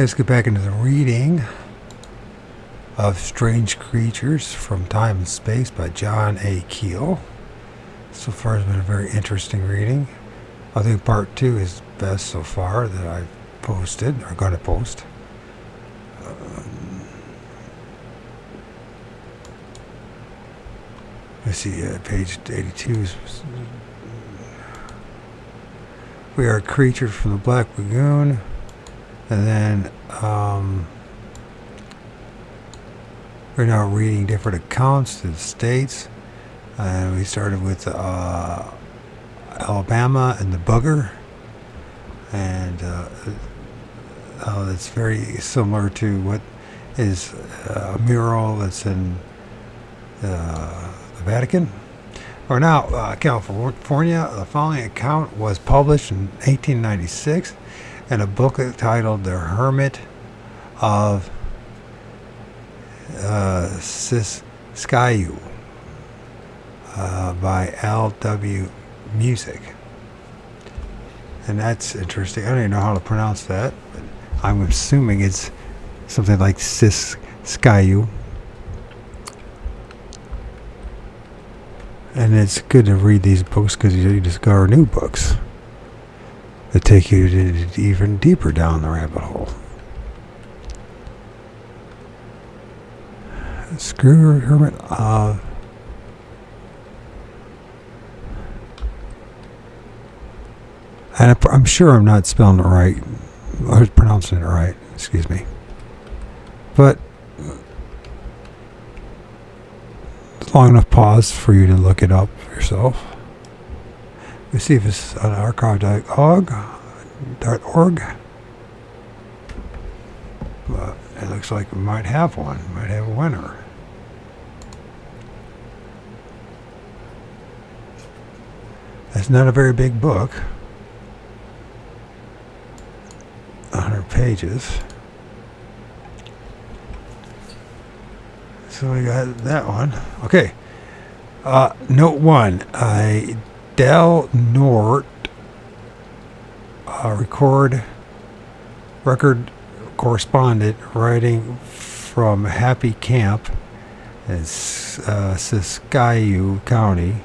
let's get back into the reading of Strange Creatures from Time and Space by John A. Keel. So far it's been a very interesting reading. I think part 2 is best so far that I've posted, or going to post. Let's see, page 82. We are creatures from the Black Lagoon. And then we're now reading different accounts to the states. And we started with Alabama and the Bugger. And it's very similar to what is a mural that's in the Vatican. Or now, California. The following account was published in 1896 in a booklet titled The Hermit of Siskiyou by L.W. Music. And that's interesting. I don't even know how to pronounce that, but I'm assuming it's something like Siskiyou. And it's good to read these books because you discover new books that take you even deeper down the rabbit hole. Screw Hermit of and I'm sure I'm not spelling it right or pronouncing it right, excuse me. But long enough pause for you to look it up yourself. Let's see if it's on archive.org. But it looks like we might have one. Might have a winner. It's not a very big book. 100 pages. So we got that one. Okay. Note 1. Del Nort record correspondent writing from Happy Camp in Siskiyou County.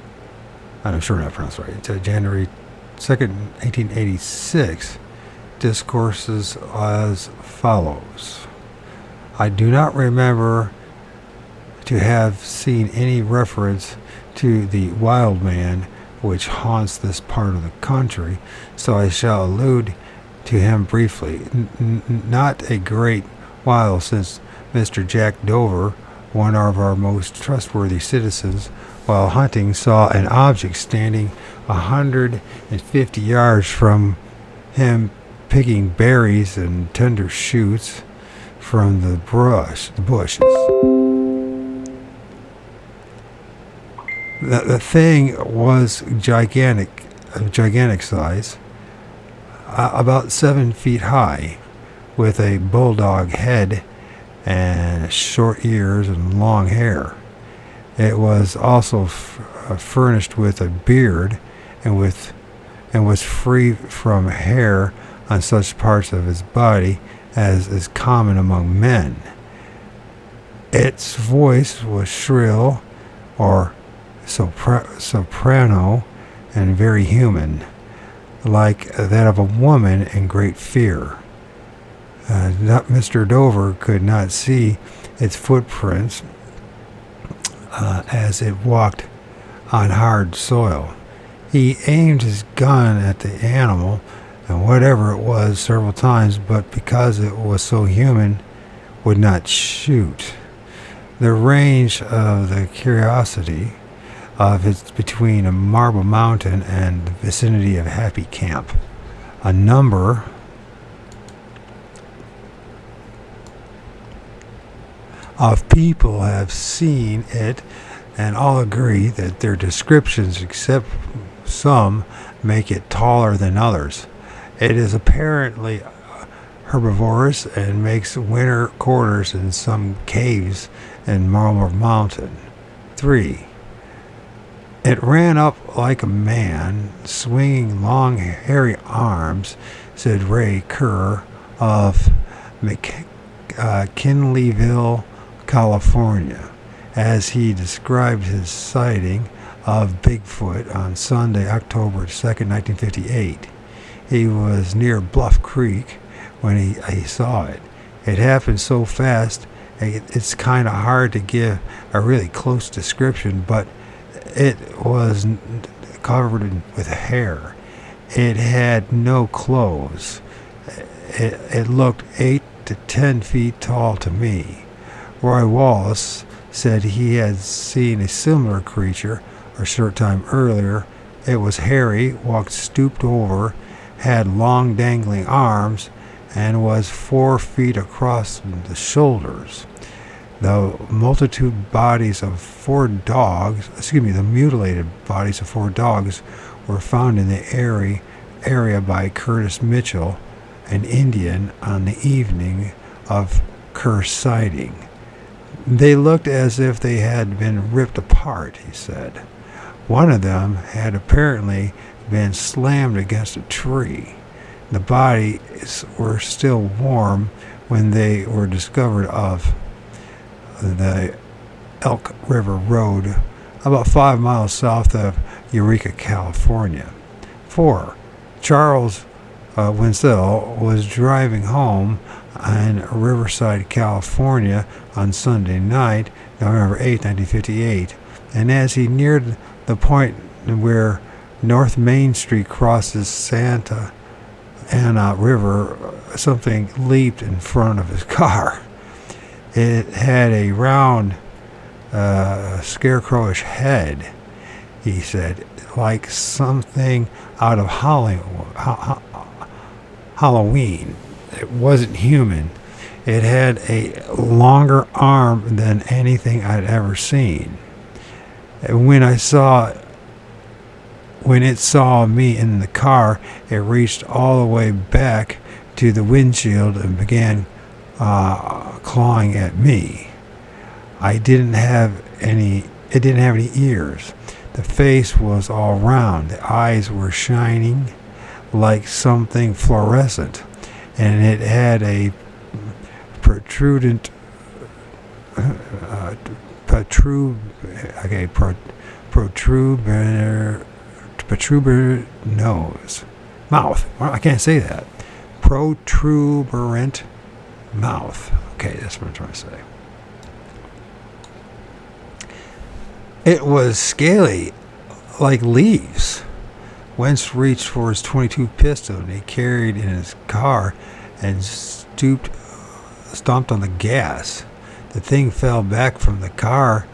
I'm sure I'm not pronounced right. It's January 2nd, 1886. Discourses as follows. I do not remember to have seen any reference to the wild man which haunts this part of the country, so I shall allude to him briefly. Not a great while since Mr. Jack Dover, one of our most trustworthy citizens, while hunting, saw an object standing 150 yards from him, picking berries and tender shoots from the bushes. The thing was gigantic size, about 7 feet high, with a bulldog head and short ears and long hair. It was also furnished with a beard and was free from hair on such parts of his body as is common among men. Its voice was shrill or soprano and very human, like that of a woman in great fear. Mr. Dover could not see its footprints as it walked on hard soil. He aimed his gun at the animal, and whatever it was, several times, but because it was so human, would not shoot. The range of the curiosity of it's between a marble mountain and the vicinity of Happy Camp. A number of people have seen it and all agree that their descriptions, except some, make it taller than others. It is apparently herbivorous and makes winter quarters in some caves in Marble Mountain. 3. It ran up like a man, swinging long hairy arms, said Ray Kerr of McKinleyville, California, as he described his sighting of Bigfoot on Sunday, October 2nd, 1958. He was near Bluff Creek when he saw it. It happened so fast, it's kind of hard to give a really close description, but it was covered with hair. It had no clothes. It looked 8 to 10 feet tall to me. Roy Wallace said he had seen a similar creature a short time earlier. It was hairy, walked stooped over, had long dangling arms, and was 4 feet across the shoulders. The mutilated bodies of 4 dogs were found in the area by Curtis Mitchell, an Indian, on the evening of Kerr's sighting. They looked as if they had been ripped apart, he said. One of them had apparently been slammed against a tree. The bodies were still warm when they were discovered off the Elk River Road, about 5 miles south of Eureka, California. 4. Charles Winsell was driving home in Riverside, California on Sunday night, November 8, 1958, and as he neared the point where North Main Street crosses Santa Ana River, something leaped in front of his car. It had a round, scarecrowish head, he said, like something out of Halloween. It wasn't human. It had a longer arm than anything I'd ever seen. When it saw me in the car, it reached all the way back to the windshield and began clawing at me. It didn't have any ears. The face was all round. The eyes were shining like something fluorescent, and it had a protuberant mouth. Well, I can't say that. Protuberant mouth. Okay, that's what I'm trying to say. It was scaly, like leaves. Wentz reached for his .22 pistol he carried in his car and stomped on the gas. The thing fell back from the car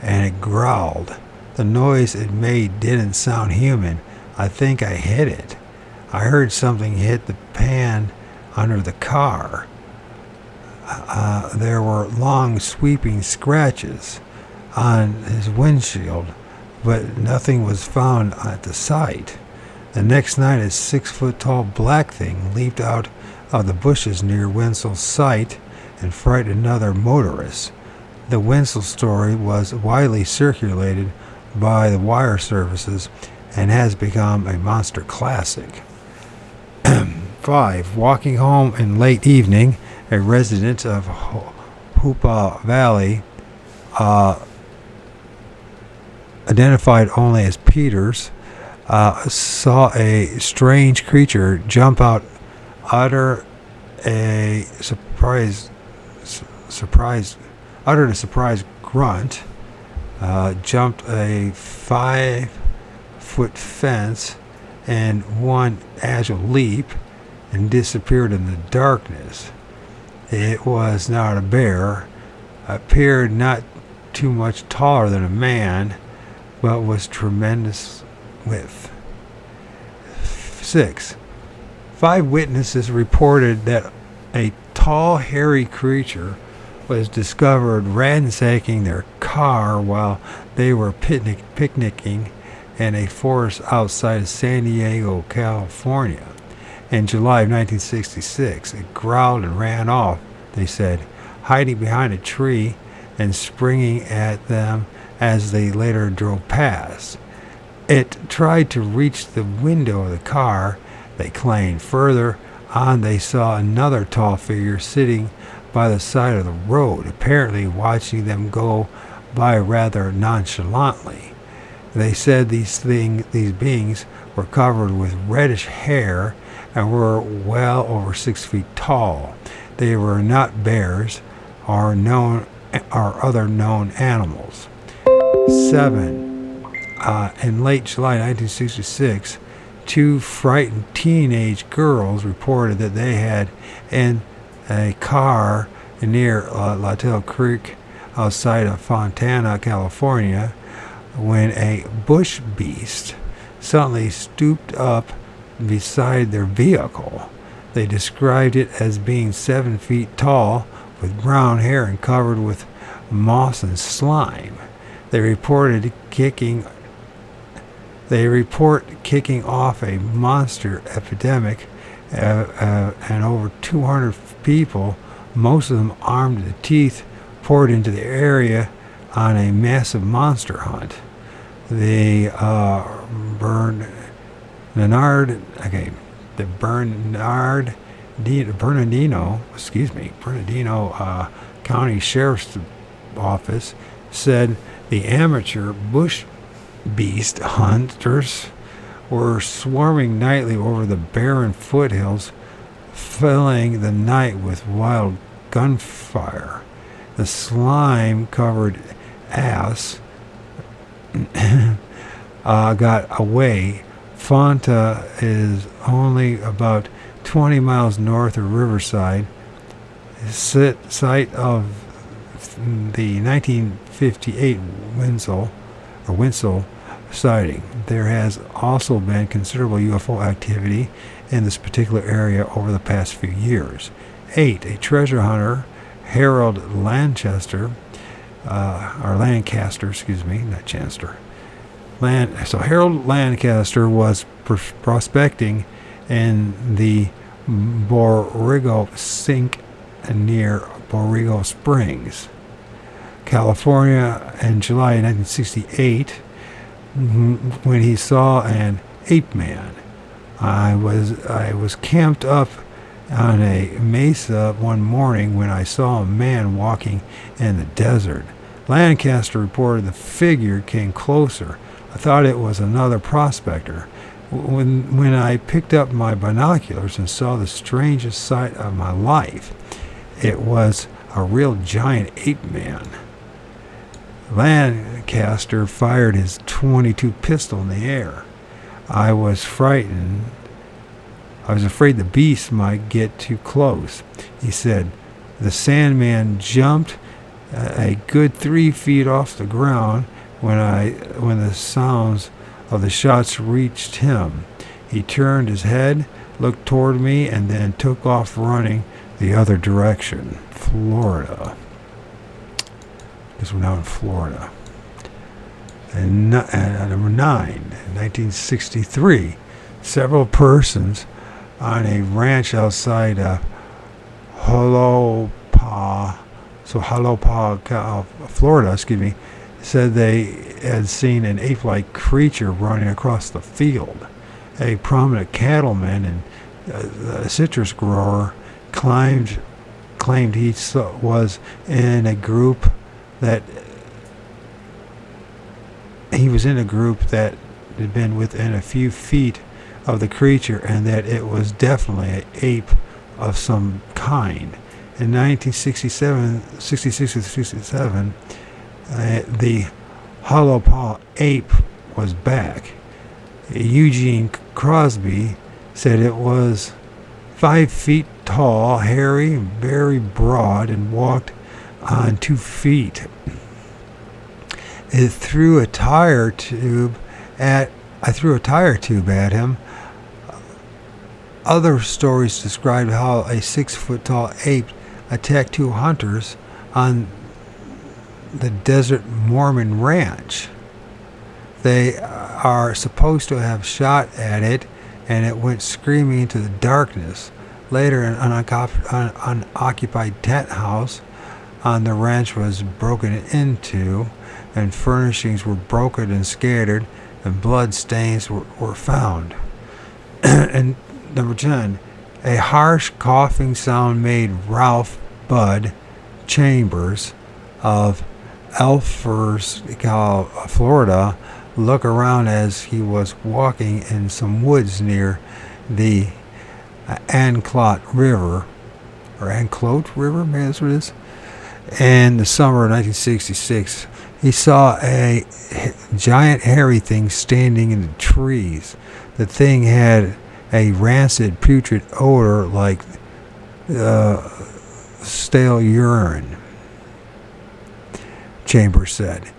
and it growled. The noise it made didn't sound human. I think I hit it. I heard something hit the pan under the car. There were long sweeping scratches on his windshield, but nothing was found at the site. The next night, a 6-foot-tall black thing leaped out of the bushes near Wenzel's site and frightened another motorist. The Wenzel story was widely circulated by the wire services and has become a monster classic. 5. Walking home in late evening, a resident of Hoopa Valley, identified only as Peters, saw a strange creature jump out, uttered a surprised grunt, jumped a 5-foot fence and one agile leap, and disappeared in the darkness. It was not a bear, appeared not too much taller than a man, but was tremendous width. 6. 5 witnesses reported that a tall, hairy creature was discovered ransacking their car while they were picnicking in a forest outside of San Diego, California. In July of 1966, it growled and ran off, they said, hiding behind a tree and springing at them as they later drove past. It tried to reach the window of the car, they claimed. Further, on, they saw another tall figure sitting by the side of the road, apparently watching them go by rather nonchalantly. They said these beings were covered with reddish hair and were well over 6 feet tall. They were not bears or other known animals. 7. In late July 1966, two frightened teenage girls reported that they had in a car near Lattell Creek outside of Fontana, California, when a bush beast suddenly stooped up beside their vehicle. They described it as being 7 feet tall, with brown hair and covered with moss and slime. They report kicking off a monster epidemic, and over 200 people, most of them armed to the teeth, poured into the area on a massive monster hunt. The Bernardino County Sheriff's Office said the amateur bush beast hunters were swarming nightly over the barren foothills, filling the night with wild gunfire. The slime-covered ass got away. Fonta is only about 20 miles north of Riverside, site of the 1958 Winslow sighting. There has also been considerable UFO activity in this particular area over the past few years. 8. A treasure hunter, Harold Lancaster, So Harold Lancaster was prospecting in the Borrego Sink near Borrego Springs, California, in July 1968, when he saw an ape man. I was camped up on a mesa one morning when I saw a man walking in the desert. Lancaster reported the figure came closer. I thought it was another prospector. When I picked up my binoculars and saw the strangest sight of my life, it was a real giant ape man. Lancaster fired his .22 pistol in the air. I was frightened. I was afraid the beast might get too close. He said the Sandman jumped a good 3 feet off the ground when the sounds of the shots reached him. He turned his head, looked toward me, and then took off running the other direction. Florida. Because we're now in Florida. And number 9, in 1963, several persons on a ranch outside Jalapa, Florida, said they had seen an ape-like creature running across the field. A prominent cattleman and a citrus grower claimed he was in a group that had been within a few feet of the creature, and that it was definitely an ape of some kind. In 1967, the Jalapa ape was back. Eugene Crosby said it was 5 feet tall, hairy, very broad, and walked on 2 feet. I threw a tire tube at him. Other stories described how a 6 foot tall ape attacked 2 hunters on the Desert Mormon Ranch. They are supposed to have shot at it, and it went screaming into the darkness. Later, an unoccupied tent house on the ranch was broken into, and furnishings were broken and scattered, and blood stains were found. And number 10, A harsh coughing sound made Ralph Bud Chambers of Elfers, Florida, look around as he was walking in some woods near the Anclote River, or Anclote River, maybe that's what it is. In the summer of 1966, he saw a giant hairy thing standing in the trees. The thing had a rancid, putrid odor like stale urine, Chambers said.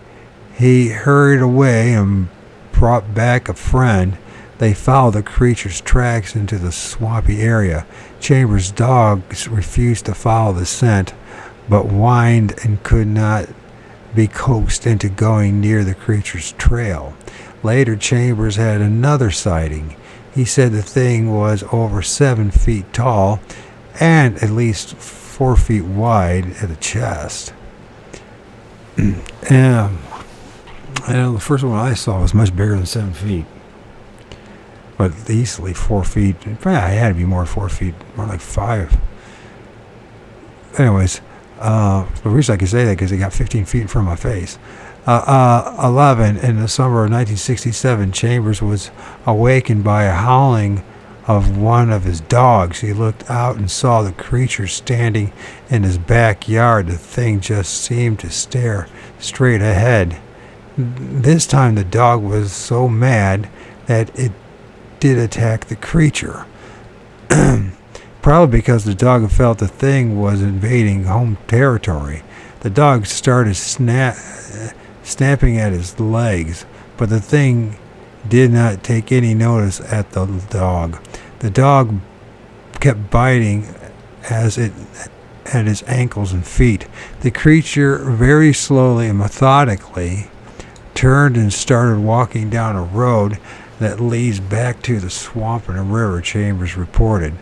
He hurried away and brought back a friend. They followed the creature's tracks into the swampy area. Chambers' dogs refused to follow the scent, but whined and could not be coaxed into going near the creature's trail. Later, Chambers had another sighting. He said the thing was over 7 feet tall and at least 4 feet wide at the chest. And the first one I saw was much bigger than 7 feet, but easily 4 feet. Probably had to be more than 4 feet, more like 5. Anyways, the reason I can say that because it got 15 feet in front of my face. 11. In the summer of 1967, Chambers was awakened by a howling of one of his dogs. He looked out and saw the creature standing in his backyard. The thing just seemed to stare straight ahead. This time the dog was so mad that it did attack the creature. Probably because the dog felt the thing was invading home territory. The dog started snapping at his legs, but the thing did not take any notice at the dog. The dog kept biting at his ankles and feet. The creature very slowly and methodically turned and started walking down a road that leads back to the swamp and the river, Chambers reported.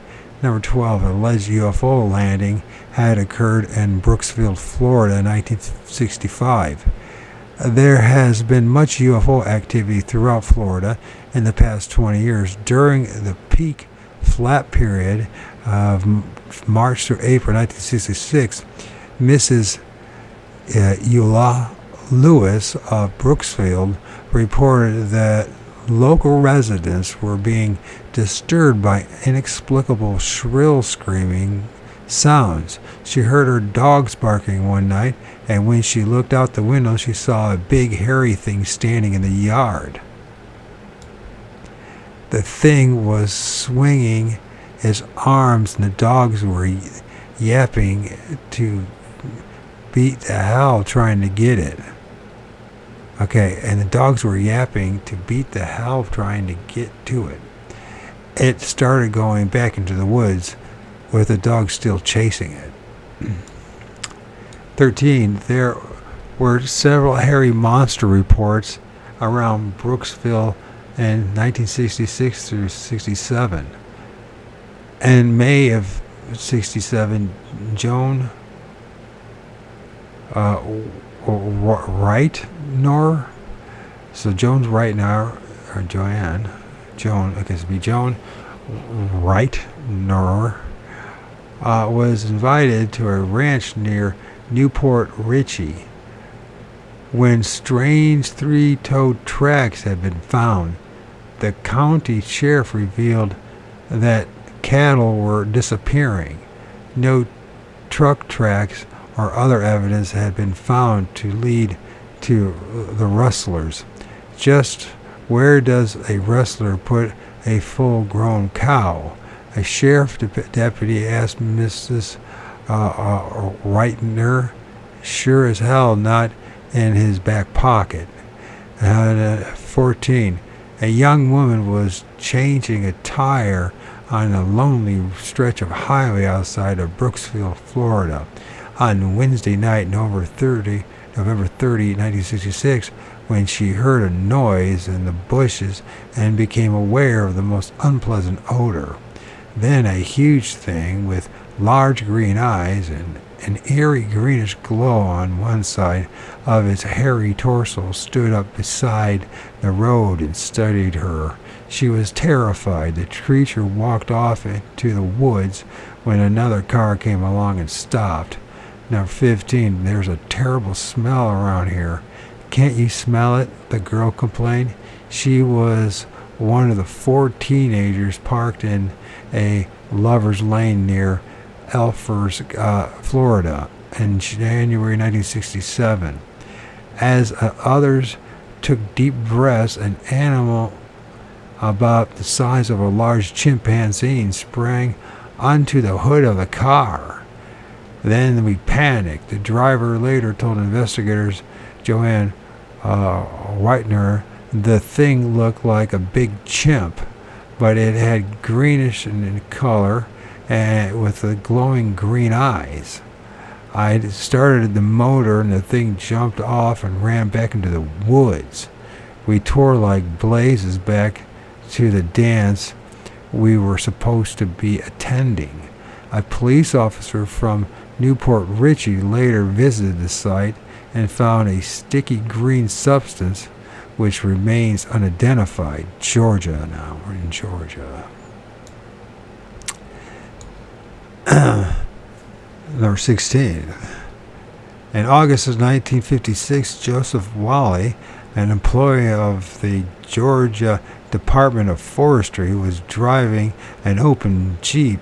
Number 12, an alleged UFO landing had occurred in Brooksville, Florida in 1965. There has been much UFO activity throughout Florida in the past 20 years. During the peak flat period of March through April 1966, Mrs. Eula Lewis of Brooksville reported that local residents were being disturbed by inexplicable shrill screaming sounds. She heard her dogs barking one night, and when she looked out the window, she saw a big hairy thing standing in the yard. The thing was swinging its arms, and the dogs were yapping to beat the hell trying to get it. Okay, and the dogs were yapping to beat the hell trying to get to it. It started going back into the woods with the dog still chasing it. 13. There were several hairy monster reports around Brooksville in 1966 through 67. In May of 67, Joan Reitner, so Jones Reitner, or Joanne, Joan, I guess it'd be Joan Reitner, was invited to a ranch near Newport Richey when strange 3-toed tracks had been found. The county sheriff revealed that cattle were disappearing. No truck tracks or other evidence had been found to lead to the rustlers. Just where does a rustler put a full-grown cow? A sheriff deputy asked Mrs. Reitner. Sure as hell not in his back pocket. 14. A young woman was changing a tire on a lonely stretch of highway outside of Brooksville, Florida. On Wednesday night, November 30, 1966, when she heard a noise in the bushes and became aware of the most unpleasant odor. Then a huge thing with large green eyes and an eerie greenish glow on one side of its hairy torso, stood up beside the road and studied her. She was terrified. The creature walked off into the woods when another car came along and stopped. Number 15, there's a terrible smell around here. Can't you smell it? The girl complained. She was one of the 4 teenagers parked in a lover's lane near Elfers, Florida in January 1967. As others took deep breaths, an animal about the size of a large chimpanzee sprang onto the hood of the car. Then we panicked. The driver later told investigators, Joanne Whitener, the thing looked like a big chimp, but it had greenish in color and with the glowing green eyes. I started the motor and the thing jumped off and ran back into the woods. We tore like blazes back to the dance we were supposed to be attending. A police officer from Newport Richey later visited the site and found a sticky green substance which remains unidentified. Georgia now. We're in Georgia. Number 16. In August of 1956, Joseph Wally, an employee of the Georgia Department of Forestry, was driving an open Jeep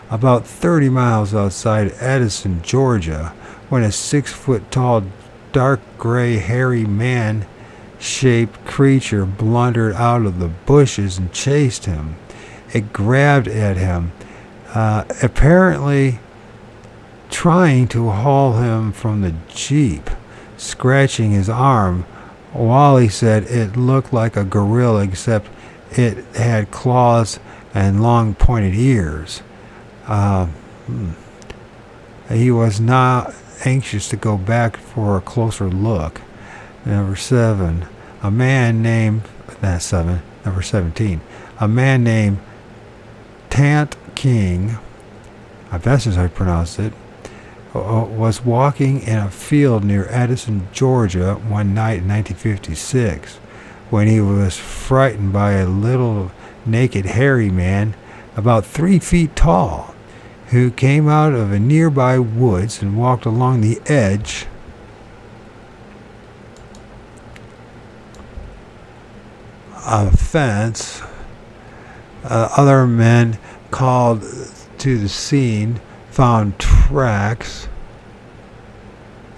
about 30 miles outside Edison, Georgia, when a 6-foot-tall, dark gray, hairy man-shaped creature blundered out of the bushes and chased him. It grabbed at him, apparently trying to haul him from the Jeep, scratching his arm. Wally said it looked like a gorilla, except it had claws and long pointed ears. He was not anxious to go back for a closer look. Number 7, a man named, that's 7, number 17, a man named Tant King, I guess as I pronounced it, was walking in a field near Edison, Georgia one night in 1956 when he was frightened by a little naked hairy man about 3 feet tall who came out of a nearby woods and walked along the edge of a fence. Other men called to the scene, found tracks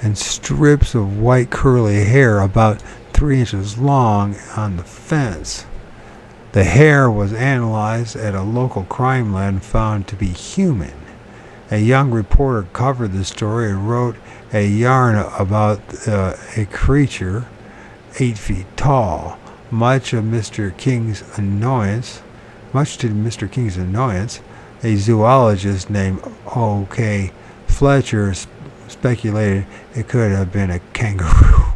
and strips of white curly hair about 3 inches long on the fence. The hair was analyzed at a local crime lab and found to be human. A young reporter covered the story and wrote a yarn about a creature 8 feet tall. Much to Mr. King's annoyance, a zoologist named O.K. Fletcher speculated it could have been a kangaroo.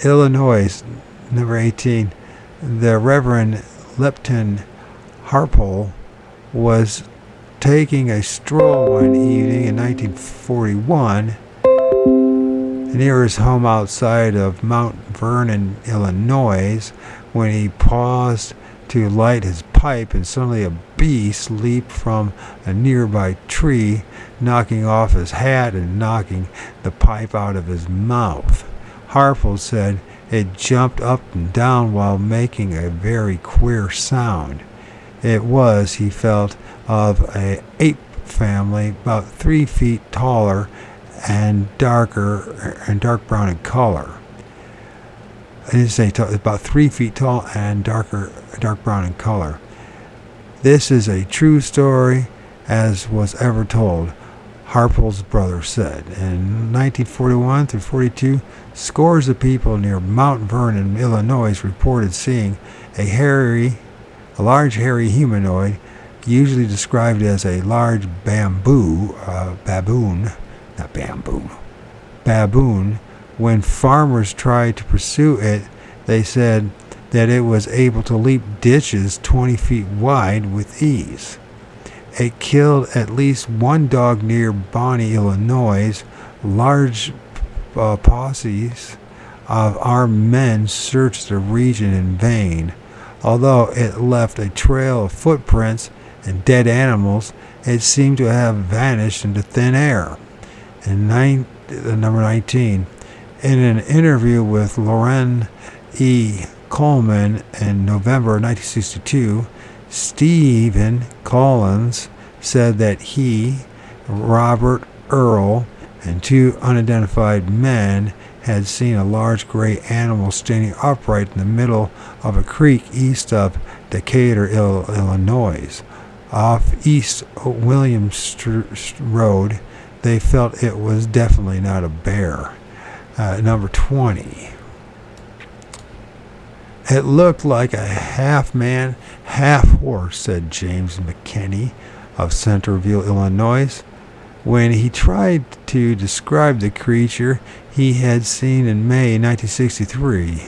Illinois, number 18. The Reverend Lipton Harpole was taking a stroll one evening in 1941 near his home outside of Mount Vernon, Illinois, when he paused to light his pipe, and suddenly a beast leaped from a nearby tree, knocking off his hat and knocking the pipe out of his mouth. Harpole said it jumped up and down while making a very queer sound. It was, he felt, of an ape family about 3 feet taller and dark brown in color. I didn't say about 3 feet tall and dark brown in color. This is a true story as was ever told, Harpole's brother said. In 1941 through 42, scores of people near Mount Vernon, Illinois, reported seeing a large hairy humanoid, usually described as a large baboon. When farmers tried to pursue it, they said that it was able to leap ditches 20 feet wide with ease. It killed at least one dog near Bonnie, Illinois. Large posses of armed men searched the region in vain. Although it left a trail of footprints and dead animals, it seemed to have vanished into thin air. And number 19, in an interview with Lauren E. Coleman in November 1962, Stephen Collins said that he, Robert Earl, and two unidentified men had seen a large gray animal standing upright in the middle of a creek east of Decatur, Illinois. Off East William Road, they felt it was definitely not a bear. Number 20. It looked like a half-man, half-horse, said James McKinney of Centerville, Illinois, when he tried to describe the creature he had seen in May 1963.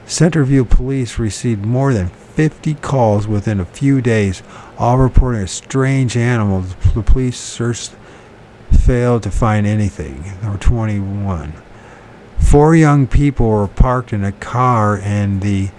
Centerville police received more than 50 calls within a few days, all reporting a strange animal. The police searched failed to find anything. Number 21. 4 young people were parked in a car in the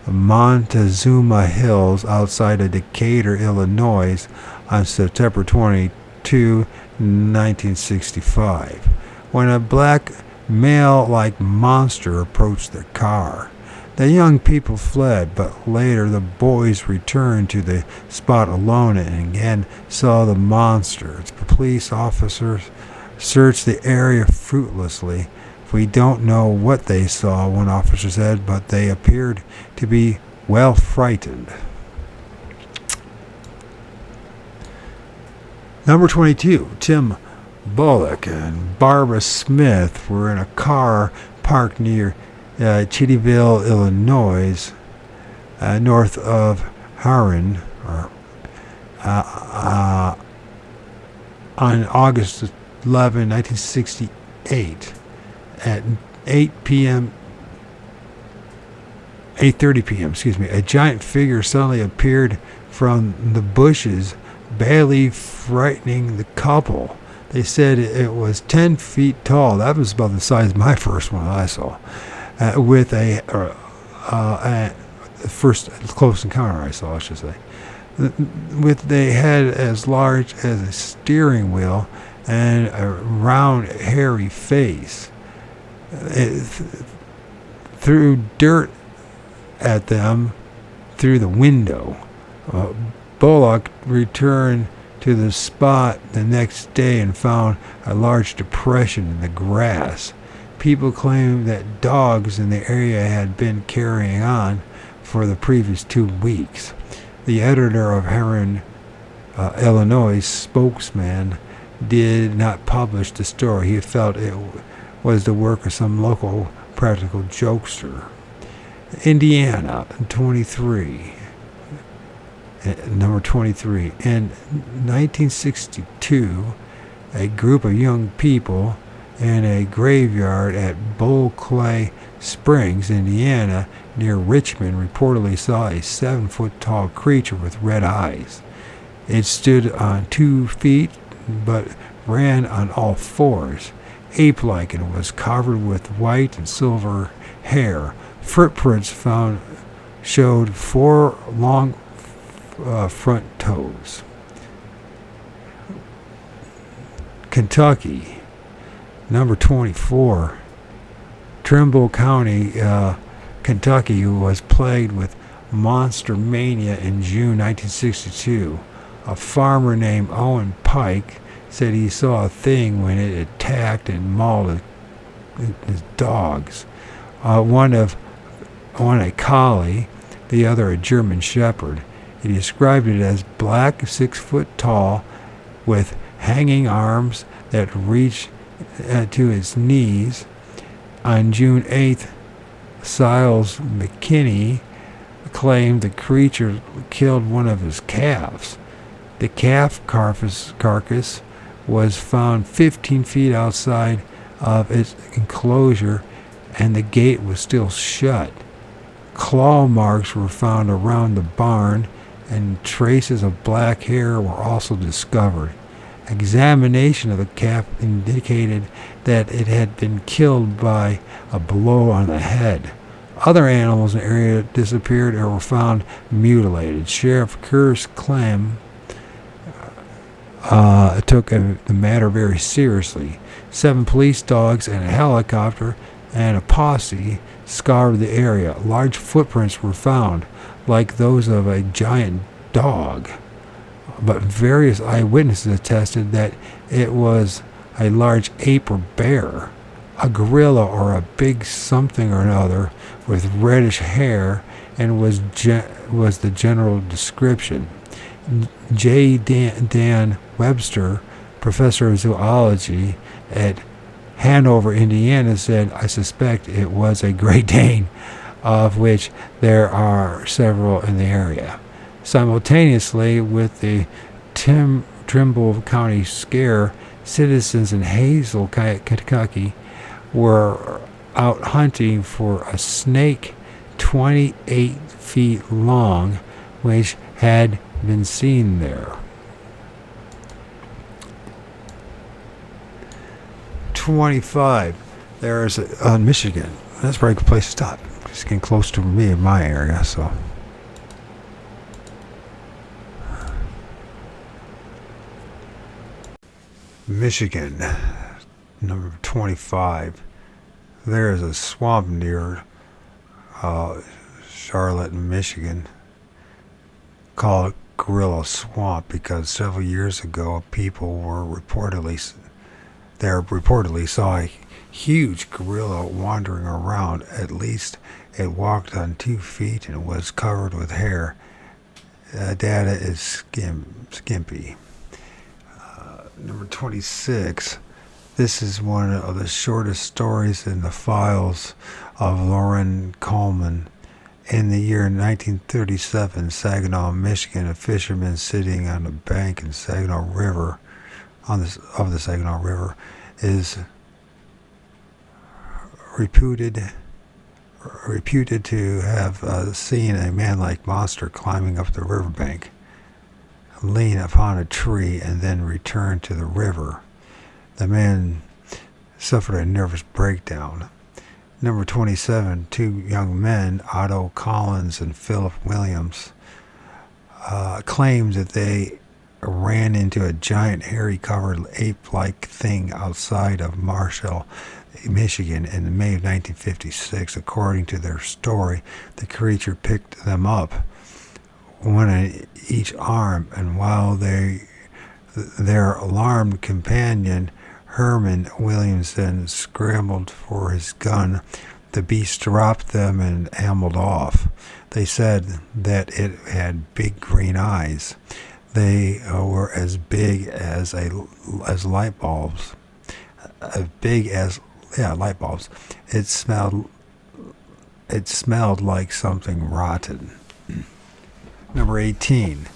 Montezuma Hills outside of Decatur, Illinois on September 22, 1965, when a black male-like monster approached the car. The young people fled, but later the boys returned to the spot alone and again saw the monster. The police officers searched the area fruitlessly. We don't know what they saw, one officer said, but they appeared to be well frightened. Number 22, Tim Bullock and Barbara Smith were in a car parked near Chittyville, Illinois, north of Harran, on August 11, 1968. At 8:30 p.m., a giant figure suddenly appeared from the bushes, badly frightening the couple. They said it was 10 feet tall. That was about the size of my first one I saw. With a first close encounter I saw, I should say. With a head as large as a steering wheel and a round, hairy face. It threw dirt at them through the window. Bullock returned to the spot the next day and found a large depression in the grass. People claimed that dogs in the area had been carrying on for the previous 2 weeks. The editor of Harran, Illinois spokesman did not publish the story. He felt it was the work of some local practical jokester. Indiana, 23. Number 23. In 1962, a group of young people in a graveyard at Bull Clay Springs, Indiana, near Richmond, reportedly saw a 7-foot-tall creature with red eyes. It stood on 2 feet, but ran on all fours, ape-like, and was covered with white and silver hair. Footprints found showed 4 long front toes. Kentucky, number 24. Trimble County, Kentucky, was plagued with monster mania in June 1962. A farmer named Owen Pike said he saw a thing when it attacked and mauled his dogs. One a collie, the other a German shepherd. He described it as black, 6 foot tall, with hanging arms that reached to his knees. On June 8th, Siles McKinney claimed the creature killed one of his calves. The calf carcass was found 15 feet outside of its enclosure, and the gate was still shut. Claw marks were found around the barn, and traces of black hair were also discovered. Examination of the calf indicated that it had been killed by a blow on the head. Other animals in the area disappeared or were found mutilated. Sheriff Kerr's claim took the matter very seriously. 7 police dogs and a helicopter and a posse scoured the area. Large footprints were found, like those of a giant dog, but various eyewitnesses attested that it was a large ape or bear, a gorilla or a big something or another with reddish hair, and was the general description. J. Dan Webster, professor of zoology at Hanover, Indiana, said, "I suspect it was a Great Dane, of which there are several in the area." Simultaneously with the Trimble County scare, citizens in Hazel, Kentucky, were out hunting for a snake 28 feet long, which had been seen there. 25. There's Michigan. That's a very good place to stop. It's getting close to me in my area, so. Michigan, number 25. There is a swamp near Charlotte, Michigan, called Gorilla Swamp because several years ago people were reportedly saw a huge gorilla wandering around. At least it walked on 2 feet and was covered with hair. Data is skimpy. Number 26. This is one of the shortest stories in the files of Loren Coleman. In the year 1937, Saginaw, Michigan, a fisherman sitting on a bank in Saginaw River, of the Saginaw River, is reputed to have seen a man-like monster climbing up the riverbank, lean upon a tree, and then return to the river. The man suffered a nervous breakdown. Number 27, 2 young men, Otto Collins and Philip Williams, claimed that they ran into a giant hairy-covered ape-like thing outside of Marshall, Michigan in May of 1956. According to their story, the creature picked them up, one on each arm, and while their alarmed companion, Herman Williamson, scrambled for his gun, the beast dropped them and ambled off. They said that it had big green eyes. They were as big as light bulbs. Light bulbs. It smelled like something rotten. Number 18.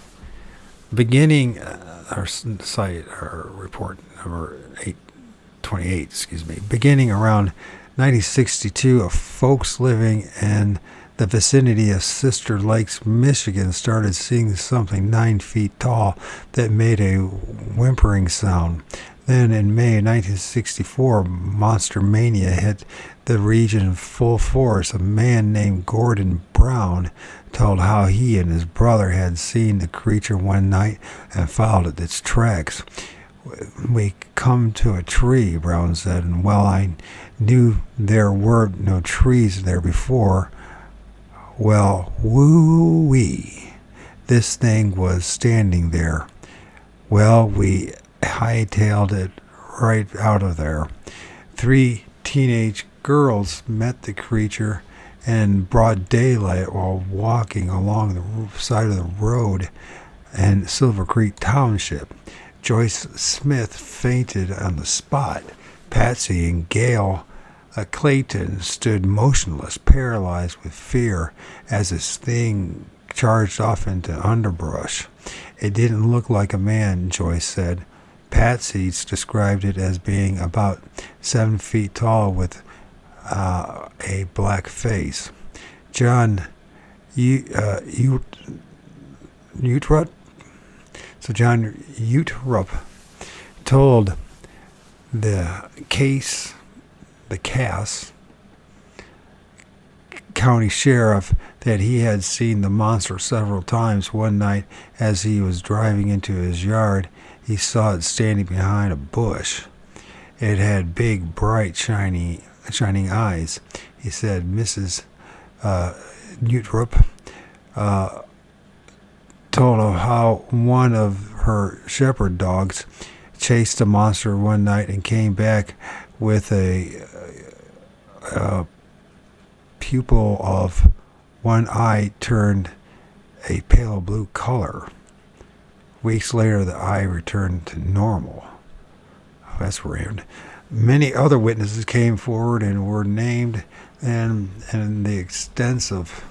Beginning our report number 28. Beginning around 1962, folks living in the vicinity of Sister Lakes, Michigan, started seeing something 9 feet tall that made a whimpering sound. Then in May 1964, monster mania hit the region in full force. A man named Gordon Brown told how he and his brother had seen the creature one night and followed its tracks. "We come to a tree," Brown said, "and while I knew there were no trees there before, well, woo-wee, this thing was standing there. Well, we hightailed it right out of there. 3 teenage girls met the creature in broad daylight while walking along the side of the road in Silver Creek Township. Joyce Smith fainted on the spot. Patsy and Gail Clayton stood motionless, paralyzed with fear, as this thing charged off into underbrush. It didn't look like a man, Joyce said. Patsy described it as being about 7 feet tall with a black face. John Utrup. So John Utrup told the Cass County Sheriff that he had seen the monster several times. One night, as he was driving into his yard, he saw it standing behind a bush. It had big, bright, shining eyes. He said Mrs. Utrup told of how one of her shepherd dogs chased the monster one night and came back with a pupil of one eye turned a pale blue color. Weeks later, the eye returned to normal. Oh, that's weird. Many other witnesses came forward and were named, and the extensive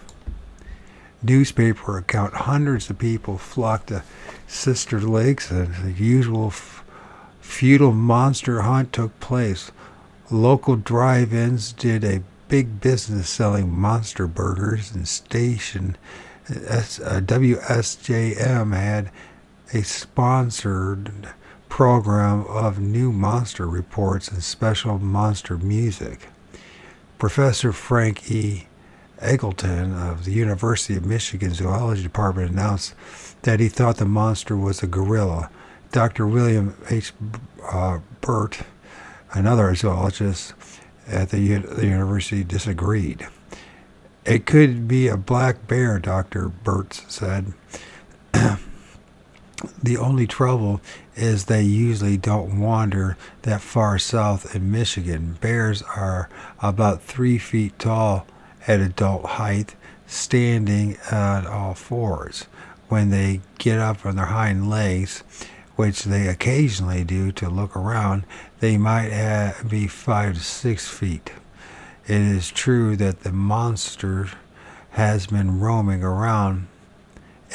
newspaper account, hundreds of people flocked to Sister Lakes, and the usual feudal monster hunt took place. Local drive-ins did a big business selling monster burgers, and station WSJM had a sponsored program of new monster reports and special monster music. Professor Frank E. Eggleton of the University of Michigan Zoology Department announced that he thought the monster was a gorilla. Dr. William H. Burt, another zoologist at the university, disagreed. It could be a black bear, Dr. Burt said. The only trouble is they usually don't wander that far south in Michigan. Bears are about 3 feet tall at adult height, standing on all fours. When they get up on their hind legs, which they occasionally do to look around, they might be 5 to 6 feet. It is true that the monster has been roaming around.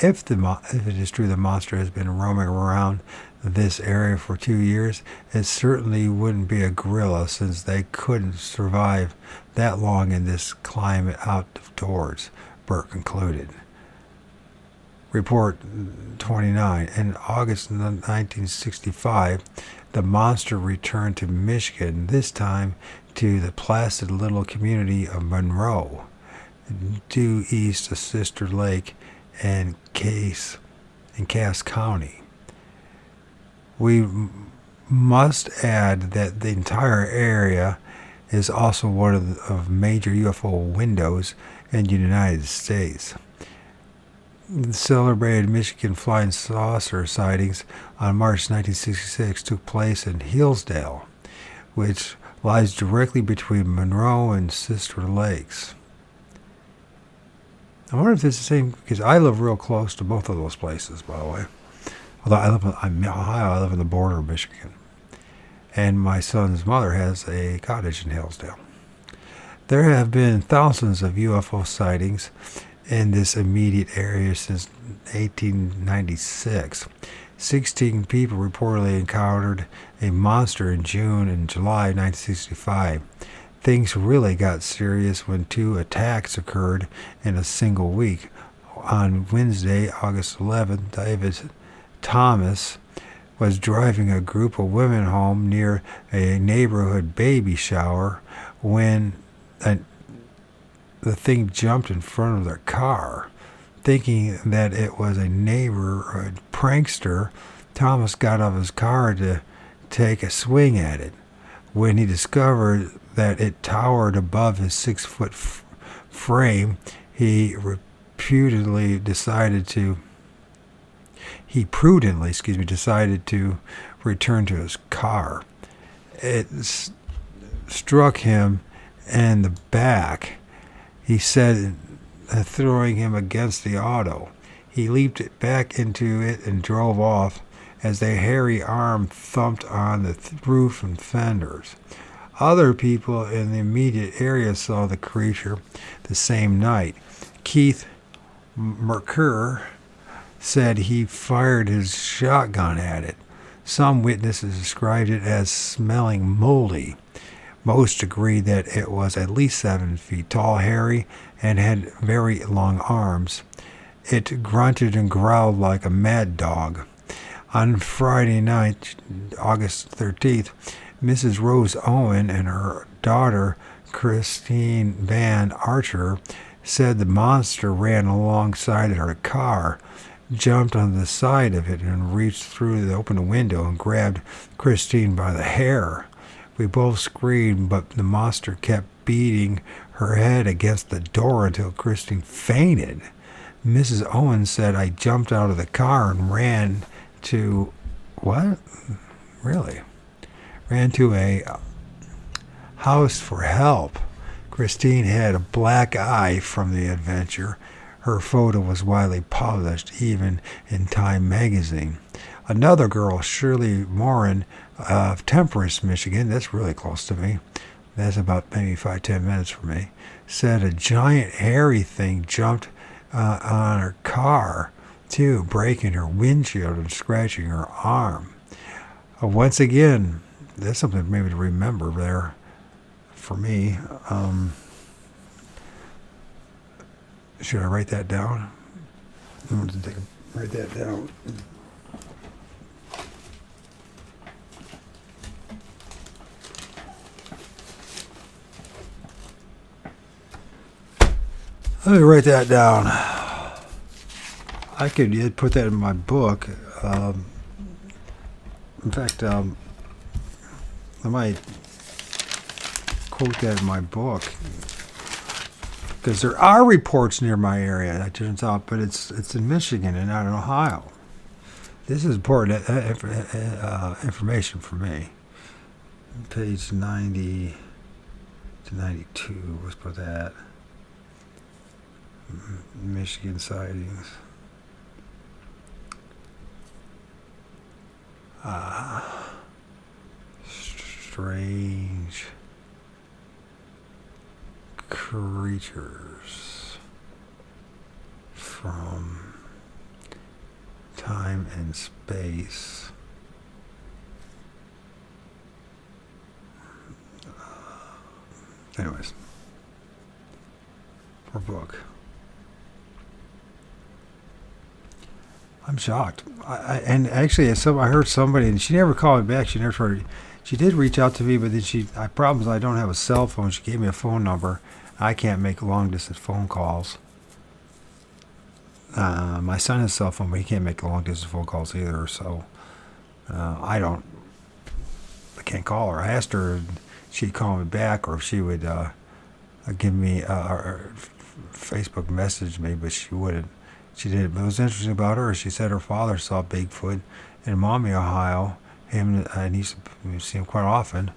If it is true the monster has been roaming around this area for 2 years, it certainly wouldn't be a gorilla, since they couldn't survive that long in this climate outdoors, Burt concluded. Report 29. In August 1965, the monster returned to Michigan, this time to the placid little community of Monroe, due east of Sister Lake and Cass County. We must add that the entire area is also one of major UFO windows in the United States. The celebrated Michigan flying saucer sightings on March 1966 took place in Hillsdale, which lies directly between Monroe and Sister Lakes. I wonder if it's the same, because I live real close to both of those places, by the way. Although I'm in Ohio, I live on the border of Michigan. And my son's mother has a cottage in Hillsdale. There have been thousands of UFO sightings in this immediate area since 1896. 16 people reportedly encountered a monster in June and July 1965. Things really got serious when 2 attacks occurred in a single week. On Wednesday, August 11th, David Thomas was driving a group of women home near a neighborhood baby shower when the thing jumped in front of their car. Thinking that it was a neighbor or a prankster, Thomas got out of his car to take a swing at it. When he discovered that it towered above his 6-foot frame, he prudently decided to return to his car. It struck him in the back, he said, throwing him against the auto. He leaped back into it and drove off as the hairy arm thumped on the roof and fenders. Other people in the immediate area saw the creature the same night. Keith Mercer said he fired his shotgun at it. Some witnesses described it as smelling moldy. Most agreed that it was at least 7 feet tall, hairy, and had very long arms. It grunted and growled like a mad dog. On Friday night, August 13th, Mrs. Rose Owen and her daughter, Christine Van Archer, said the monster ran alongside her car, jumped on the side of it, and reached through the open window and grabbed Christine by the hair. We both screamed, but the monster kept beating her head against the door until Christine fainted. Mrs. Owen said I jumped out of the car and ran to... What? Really? Ran to a house for help. Christine had a black eye from the adventure. Her photo was widely published, even in Time magazine. Another girl, Shirley Morin of Temperance, Michigan, that's really close to me, that's about maybe 5-10 minutes from me, said a giant hairy thing jumped on her car, too, breaking her windshield and scratching her arm. Once again, that's something maybe to remember there for me. Should I write that down? I'm going to write that down. Let me write that down. I could put that in my book. In fact, I might quote that in my book, because there are reports near my area, that turns out, but it's in Michigan and not in Ohio. This is important information for me. Page 90 to 92, let's put that. Michigan sightings. Strange creatures from time and space. Anyways, for book. I'm shocked. And actually, I heard somebody, and she never called me back. She never tried. She did reach out to me, but then I problems. I don't have a cell phone. She gave me a phone number. I can't make long distance phone calls. My son has a cell phone, but he can't make long distance phone calls either. So I can't call her. I asked her if she'd call me back, or if she would give me or Facebook message me, but she wouldn't. She did. But it was interesting about her. She said her father saw Bigfoot in Maumee, Ohio. And he used to see him quite often.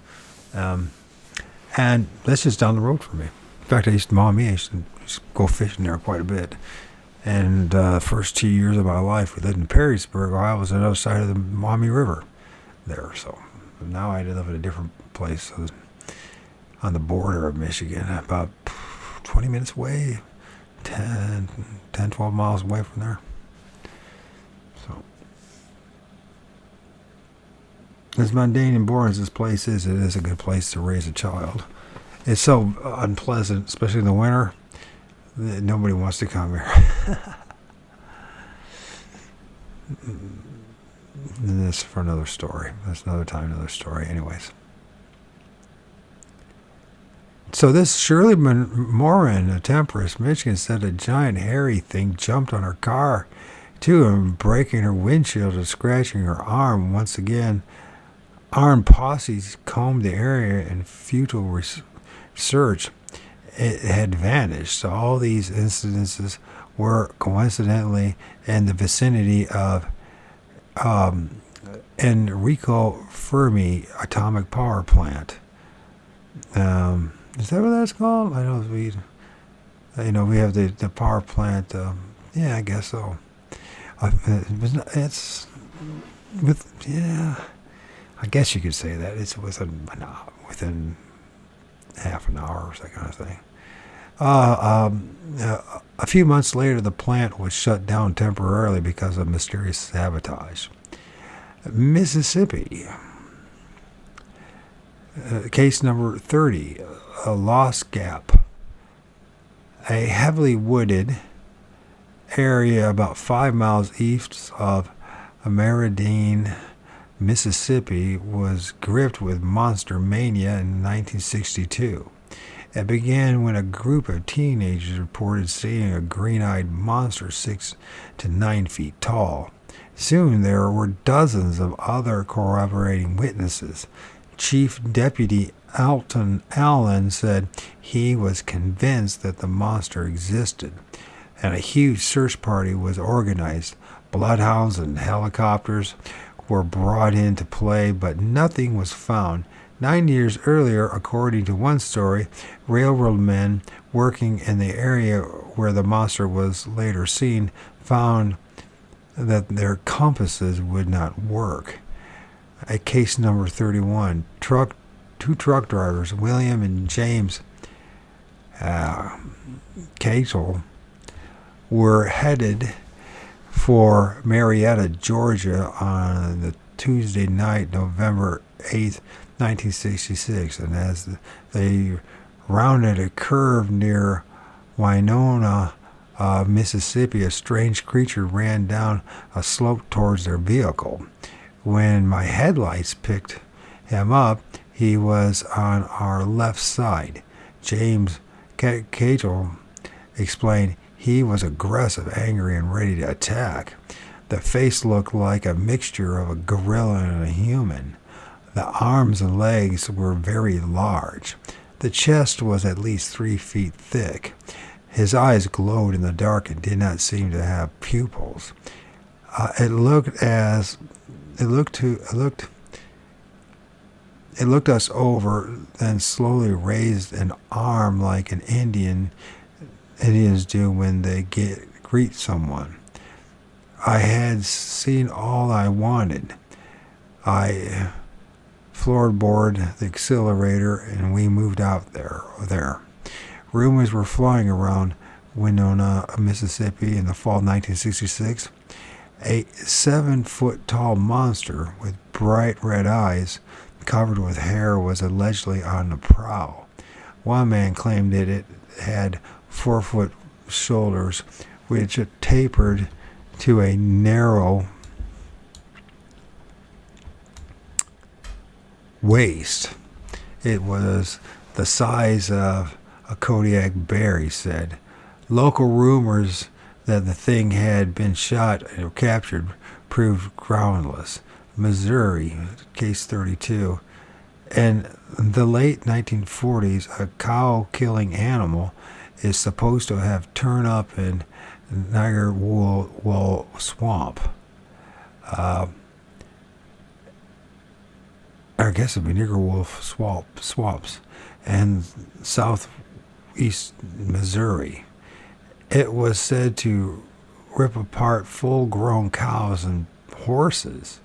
And that's just down the road from me. In fact, I used to go fishing there quite a bit. And the first 2 years of my life, we lived in Perrysburg, Ohio. Was on the other side of the Maumee River there. So now I live in a different place on the border of Michigan, about 20 minutes away. 12 miles away from there. So, as mundane and boring as this place is, it is a good place to raise a child. It's so unpleasant, especially in the winter, that nobody wants to come here. And this for another story. That's another time, another story. Anyways. So this Shirley Morin of Temperance, Michigan, said a giant hairy thing jumped on her car, too, and breaking her windshield and scratching her arm. Once again, armed posses combed the area in futile search. It had vanished. So all these incidences were coincidentally in the vicinity of Enrico Fermi Atomic Power Plant. Is that what that's called? I know we have the power plant. Yeah, I guess so. It's with I guess you could say that it's within half an hour or that kind of thing. A few months later, the plant was shut down temporarily because of mysterious sabotage. Mississippi. Case number 30, a Lost Gap. A heavily wooded area about 5 miles east of Meridian, Mississippi, was gripped with monster mania in 1962. It began when a group of teenagers reported seeing a green-eyed monster 6 to 9 feet tall. Soon there were dozens of other corroborating witnesses. Chief Deputy Alton Allen said he was convinced that the monster existed, and a huge search party was organized. Bloodhounds and helicopters were brought into play, but nothing was found. 9 years earlier, according to one story, railroad men working in the area where the monster was later seen found that their compasses would not work. At case number 31, two truck drivers, William and James Cagle, were headed for Marietta, Georgia on the Tuesday night, November 8th, 1966, and as they rounded a curve near Winona, Mississippi, a strange creature ran down a slope towards their vehicle. When my headlights picked him up, he was on our left side. James Cagle explained he was aggressive, angry, and ready to attack. The face looked like a mixture of a gorilla and a human. The arms and legs were very large. The chest was at least 3 feet thick. His eyes glowed in the dark and did not seem to have pupils. It looked us over, then slowly raised an arm like an Indians do when they greet someone. I had seen all I wanted. I floorboard the accelerator and we moved out there. Rumors were flying around Winona, Mississippi in the fall of 1966. A 7-foot-tall monster with bright red eyes covered with hair was allegedly on the prowl. One man claimed that it had 4-foot shoulders, which tapered to a narrow waist. It was the size of a Kodiak bear, he said. Local rumors that the thing had been shot or captured proved groundless. Missouri, case 32. In the late 1940s, a cow-killing animal is supposed to have turned up in Niagara Wool Swamp. I guess it'd be Niagara Wool Swamps and southeast Missouri. It was said to rip apart full-grown cows and horses,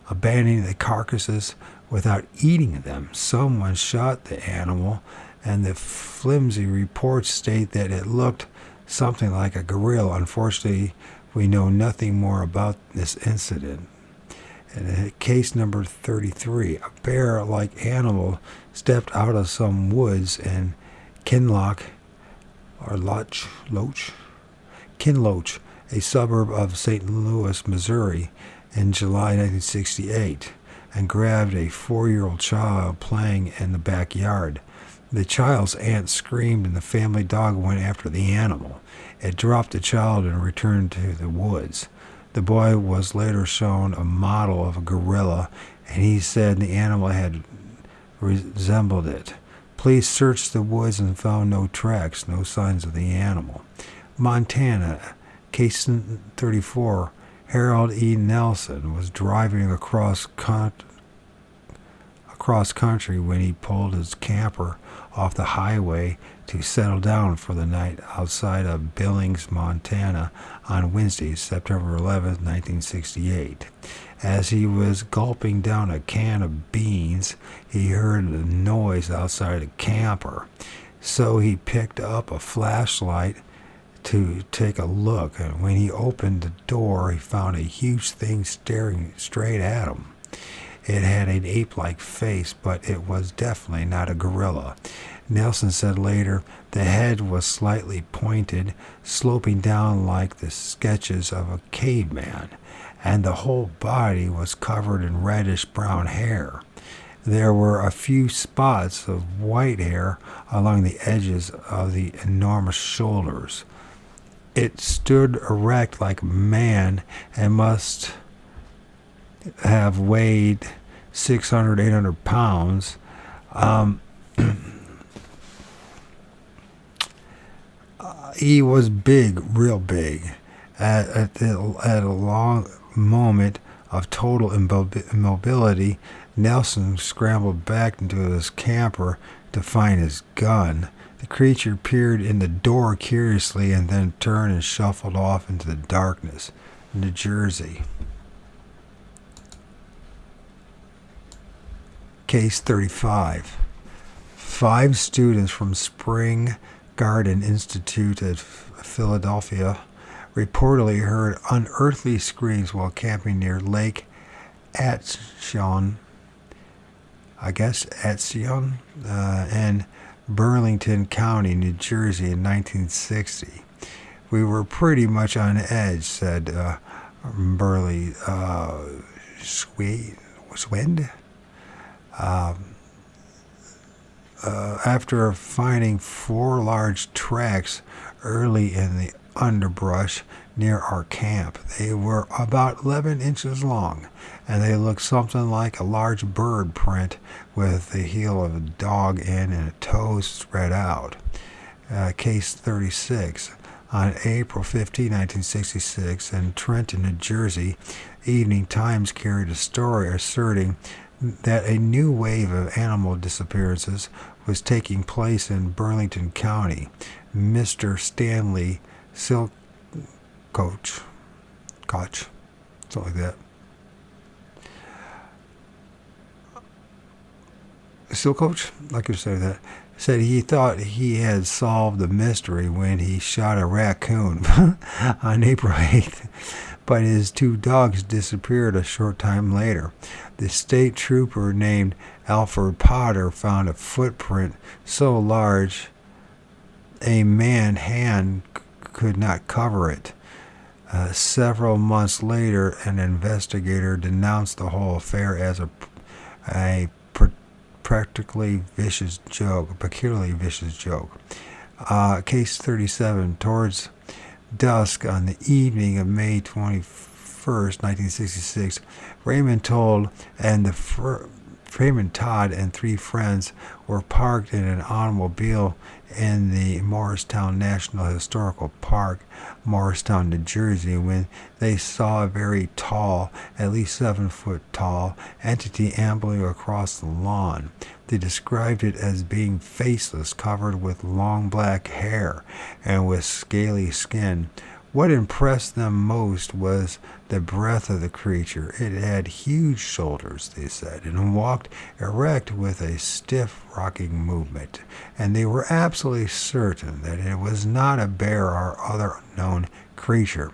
abandoning the carcasses without eating them. Someone shot the animal, and the flimsy reports state that it looked something like a gorilla. Unfortunately, we know nothing more about this incident. In case number 33, a bear-like animal stepped out of some woods in Kinloch, a suburb of St. Louis, Missouri, in July 1968, and grabbed a 4-year-old child playing in the backyard. The child's aunt screamed, and the family dog went after the animal. It dropped the child and returned to the woods. The boy was later shown a model of a gorilla, and he said the animal had resembled it. Police searched the woods and found no tracks, no signs of the animal. Montana, case 34, Harold E. Nelson was driving across country when he pulled his camper off the highway to settle down for the night outside of Billings, Montana on Wednesday, September 11, 1968. As he was gulping down a can of beans, he heard a noise outside the camper. So he picked up a flashlight to take a look, and when he opened the door, he found a huge thing staring straight at him. It had an ape-like face, but it was definitely not a gorilla. Nelson said later the head was slightly pointed, sloping down like the sketches of a caveman, and the whole body was covered in reddish-brown hair. There were a few spots of white hair along the edges of the enormous shoulders. It stood erect like a man and must have weighed 600, 800 pounds. He was big, real big. At a long moment of total immobility, Nelson scrambled back into his camper to find his gun. The creature peered in the door curiously and then turned and shuffled off into the darkness. New Jersey. Case 35. 5 students from Spring Garden Institute at Philadelphia reportedly heard unearthly screams while camping near Lake Atchison, in Burlington County, New Jersey in 1960. We were pretty much on edge, said Burley Swind. After finding 4 large tracks early in the underbrush near our camp. They were about 11 inches long, and they looked something like a large bird print with the heel of a dog in and a toe spread out. Case 36. On April 15, 1966, in Trenton, New Jersey, Evening Times carried a story asserting that a new wave of animal disappearances was taking place in Burlington County. Mr. Stanley Silcoach, something like that. Silcoach, I could say that, said he thought he had solved the mystery when he shot a raccoon on April 8th, but his 2 dogs disappeared a short time later. The state trooper named Alfred Potter found a footprint so large a man's hand could not cover it. Several months later, an investigator denounced the whole affair as a peculiarly vicious joke. Case 37. Towards dusk on the evening of May 21st, 1966, Raymond Todd and 3 friends were parked in an automobile in the Morristown National Historical Park, Morristown, New Jersey, when they saw a very tall, at least 7 foot tall, entity ambling across the lawn. They described it as being faceless, covered with long black hair, and with scaly skin. What impressed them most was the breadth of the creature. It had huge shoulders, they said, and walked erect with a stiff rocking movement, and they were absolutely certain that it was not a bear or other known creature.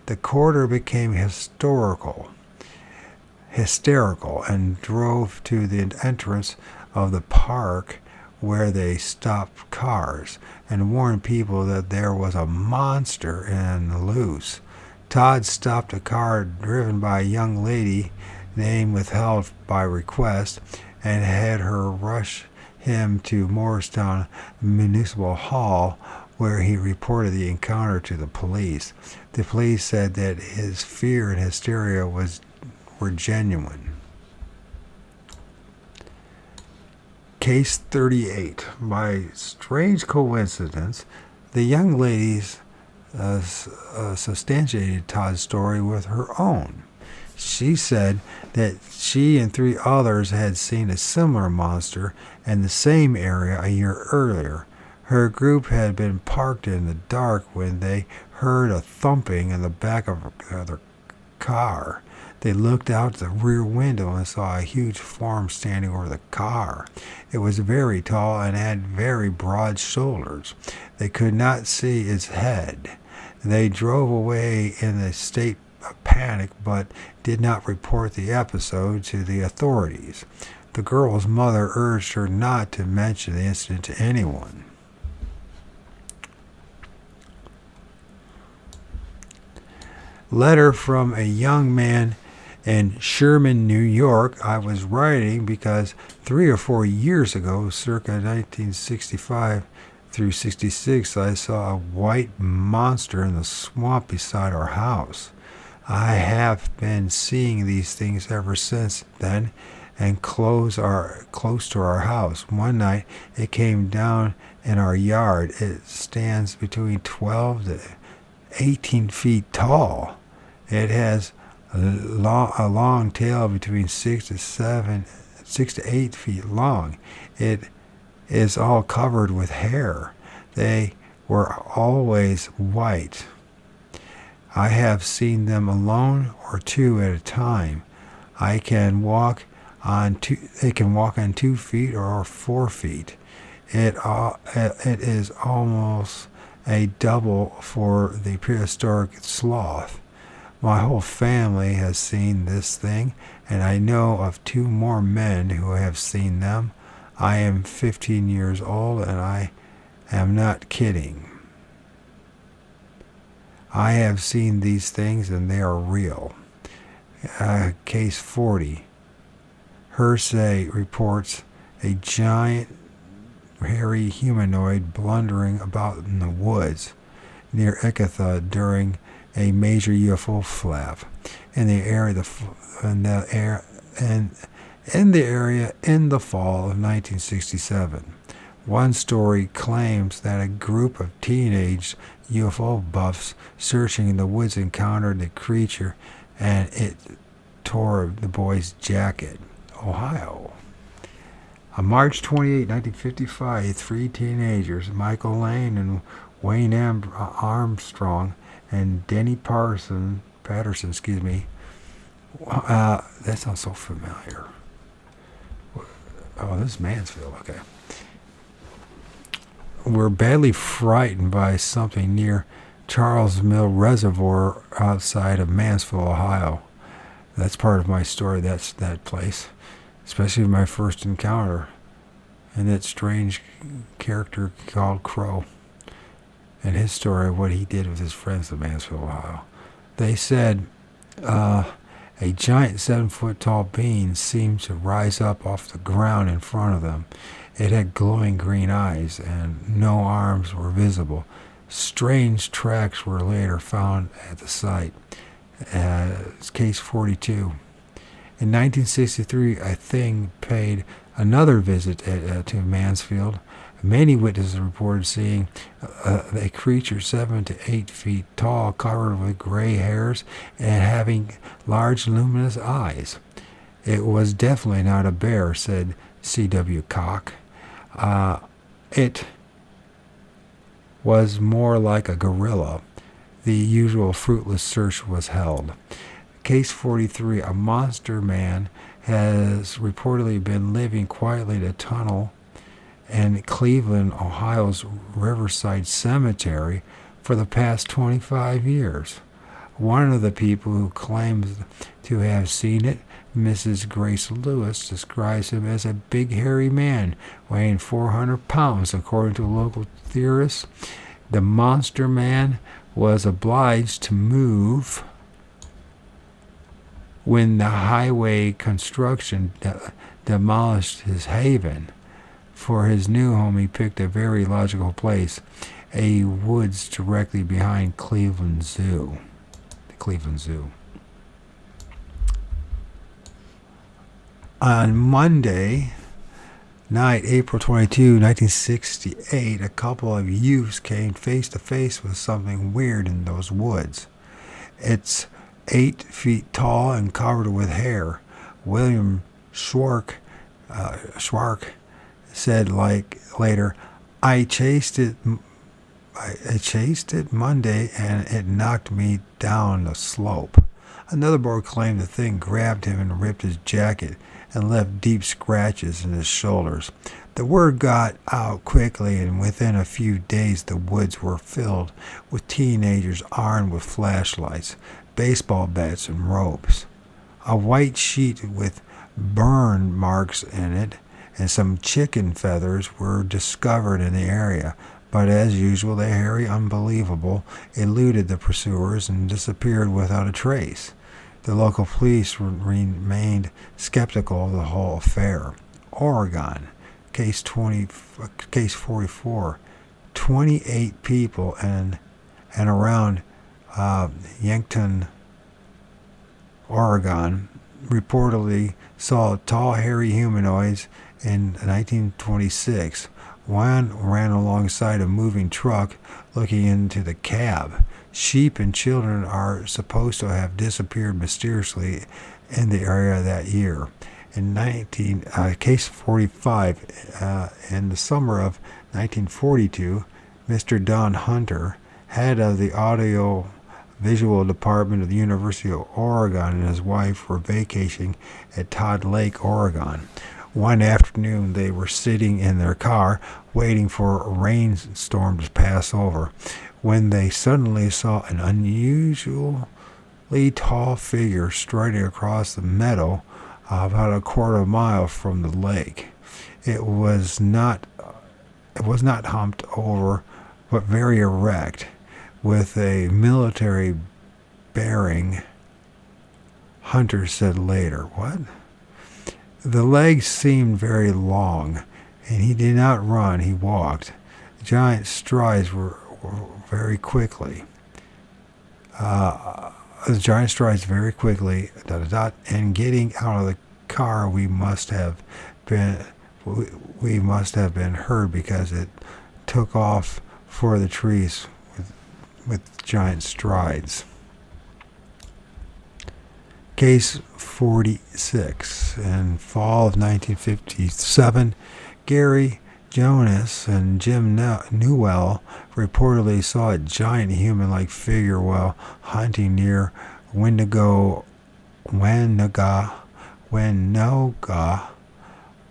The quarter became hysterical and drove to the entrance of the park, where they stopped cars and warned people that there was a monster in loose. Todd stopped a car driven by a young lady, name withheld by request, and had her rush him to Morristown Municipal Hall, where he reported the encounter to the police. The police said that his fear and hysteria were genuine. Case 38. By strange coincidence, the young ladies substantiated Todd's story with her own. She said that she and 3 others had seen a similar monster in the same area a year earlier. Her group had been parked in the dark when they heard a thumping in the back of their car. They looked out the rear window and saw a huge form standing over the car. It was very tall and had very broad shoulders. They could not see its head. They drove away in a state of panic, but did not report the episode to the authorities. The girl's mother urged her not to mention the incident to anyone. Letter from a young man in Sherman, New York. I was writing because 3 or 4 years ago, circa 1965 through 66, I saw a white monster in the swamp beside our house. I have been seeing these things ever since then, and close to our house. One night it came down in our yard. It stands between 12 to 18 feet tall. It has a long tail between 6 to 8 feet long. It is all covered with hair. They were always white. I have seen them alone or two at a time. They can walk on 2 feet or 4 feet. It is almost a double for the prehistoric sloth. My whole family has seen this thing, and I know of 2 more men who have seen them. I am 15 years old, and I am not kidding. I have seen these things, and they are real. Case 40. Hersey reports a giant hairy humanoid blundering about in the woods near Ithaca during a major UFO flap in the area in the fall of 1967. One story claims that a group of teenage UFO buffs searching in the woods encountered the creature, and it tore the boy's jacket. Ohio. On March 28, 1955, 3 teenagers, Michael Lane and Wayne Armstrong and Denny Patterson, that sounds so familiar. Oh, this is Mansfield, okay. Were badly frightened by something near Charles Mill Reservoir outside of Mansfield, Ohio. That's part of my story, that's that place. Especially my first encounter and that strange character called Crow and his story of what he did with his friends in Mansfield, Ohio. They said a giant 7-foot tall being seemed to rise up off the ground in front of them. It had glowing green eyes and no arms were visible. Strange tracks were later found at the site. Case 42. In 1963, a thing paid another visit to Mansfield. Many witnesses reported seeing a creature 7 to 8 feet tall, covered with gray hairs and having large luminous eyes. It was definitely not a bear, said C.W. Koch. It was more like a gorilla. The usual fruitless search was held. Case 43, a monster man has reportedly been living quietly in a tunnel in Cleveland, Ohio's Riverside Cemetery for the past 25 years. One of the people who claims to have seen it, Mrs. Grace Lewis, describes him as a big hairy man weighing 400 pounds. According to local theorists, the monster man was obliged to move when the highway construction demolished his haven. For his new home, he picked a very logical place, a woods directly behind Cleveland Zoo. The Cleveland Zoo. On Monday night, April 22, 1968, a couple of youths came face to face with something weird in those woods. It's 8 feet tall and covered with hair. William Schwark said later, I chased it Monday and it knocked me down the slope. Another boy claimed the thing grabbed him and ripped his jacket and left deep scratches in his shoulders. The word got out quickly, and within a few days the woods were filled with teenagers armed with flashlights, baseball bats, and ropes. A white sheet with burn marks in it, and some chicken feathers were discovered in the area. But as usual, the hairy unbelievable eluded the pursuers and disappeared without a trace. The local police remained skeptical of the whole affair. Oregon, case 44. 28 people and around Yankton, Oregon, reportedly saw tall, hairy humanoids in 1926. One ran alongside a moving truck looking into the cab. Sheep and children are supposed to have disappeared mysteriously in the area that year. In case 45, in the summer of 1942, Mr. Don Hunter, head of the audio visual department of the University of Oregon, and his wife were vacationing at Todd Lake, Oregon. One afternoon, they were sitting in their car waiting for a rainstorm to pass over when they suddenly saw an unusually tall figure striding across the meadow about a quarter mile from the lake. It was not humped over, but very erect, with a military bearing. Hunter said later, "What?" The legs seemed very long, and he did not run, he walked. Giant strides were very quickly. And getting out of the car, we must have been heard because it took off for the trees with giant strides. Case 46. In fall of 1957, Gary Jonas and Jim Newell reportedly saw a giant human-like figure while hunting near Winoga,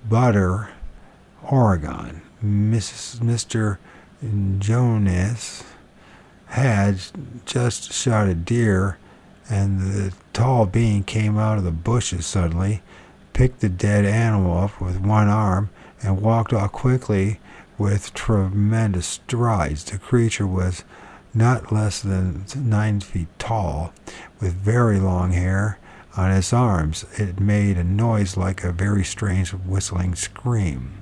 Butter, Oregon. Mr. Jonas had just shot a deer, and the tall being came out of the bushes suddenly, picked the dead animal up with one arm, and walked off quickly with tremendous strides. The creature was not less than 9 feet tall, with very long hair on its arms. It made a noise like a very strange whistling scream.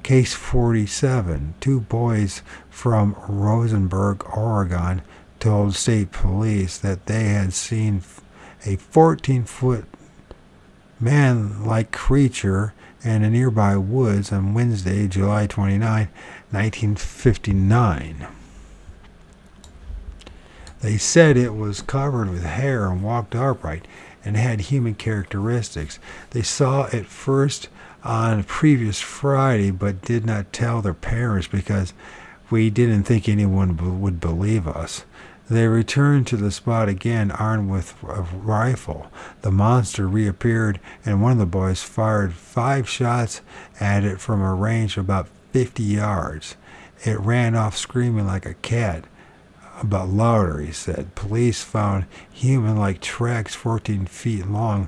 Case 47. 2 boys from Rosenberg, Oregon, told state police that they had seen a 14-foot man-like creature in a nearby woods on Wednesday, July 29, 1959. They said it was covered with hair and walked upright and had human characteristics. They saw it first on previous Friday, but did not tell their parents because we didn't think anyone would believe us. They returned to the spot again, armed with a rifle. The monster reappeared, and one of the boys fired 5 shots at it from a range of about 50 yards. It ran off screaming like a cat, but louder, he said. Police found human-like tracks 14 feet long,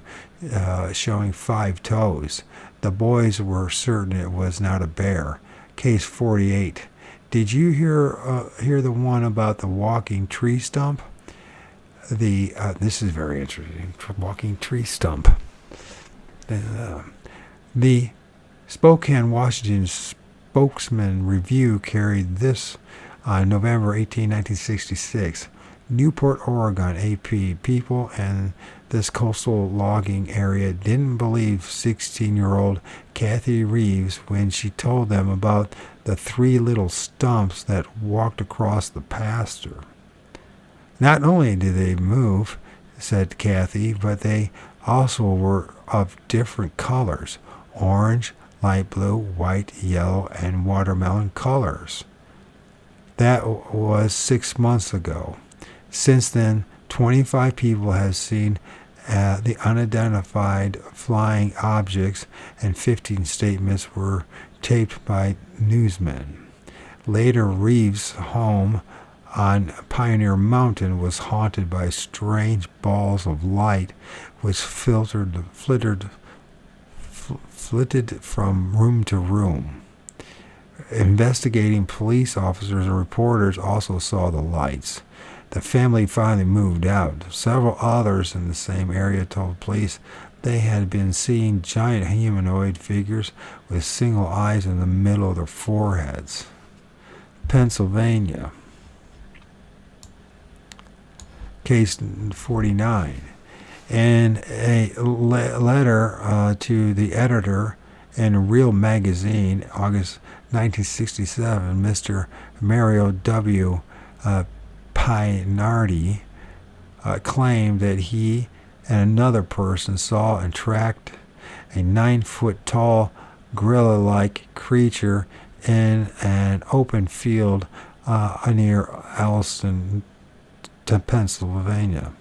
showing 5 toes. The boys were certain it was not a bear. Case 48. Did you hear the one about the walking tree stump? This is very interesting. Walking tree stump. The Spokane, Washington Spokesman Review carried this on November 18, 1966. Newport, Oregon, AP. People in this coastal logging area didn't believe 16-year-old Kathy Reeves when she told them about the 3 little stumps that walked across the pasture. Not only did they move, said Kathy, but they also were of different colors: orange, light blue, white, yellow, and watermelon colors. That was 6 months ago. Since then, 25 people have seen the unidentified flying objects, and 15 statements were taped by newsmen. Later, Reeves' home on Pioneer Mountain was haunted by strange balls of light which flittered flitted from room to room. Investigating police officers and reporters also saw the lights. The family finally moved out. Several others in the same area told police they had been seeing giant humanoid figures with single eyes in the middle of their foreheads. Pennsylvania. Case 49. In a letter to the editor in Real Magazine, August 1967, Mr. Mario W. Pinardi claimed that he and another person saw and tracked a 9-foot-tall gorilla-like creature in an open field near Alliston, Pennsylvania.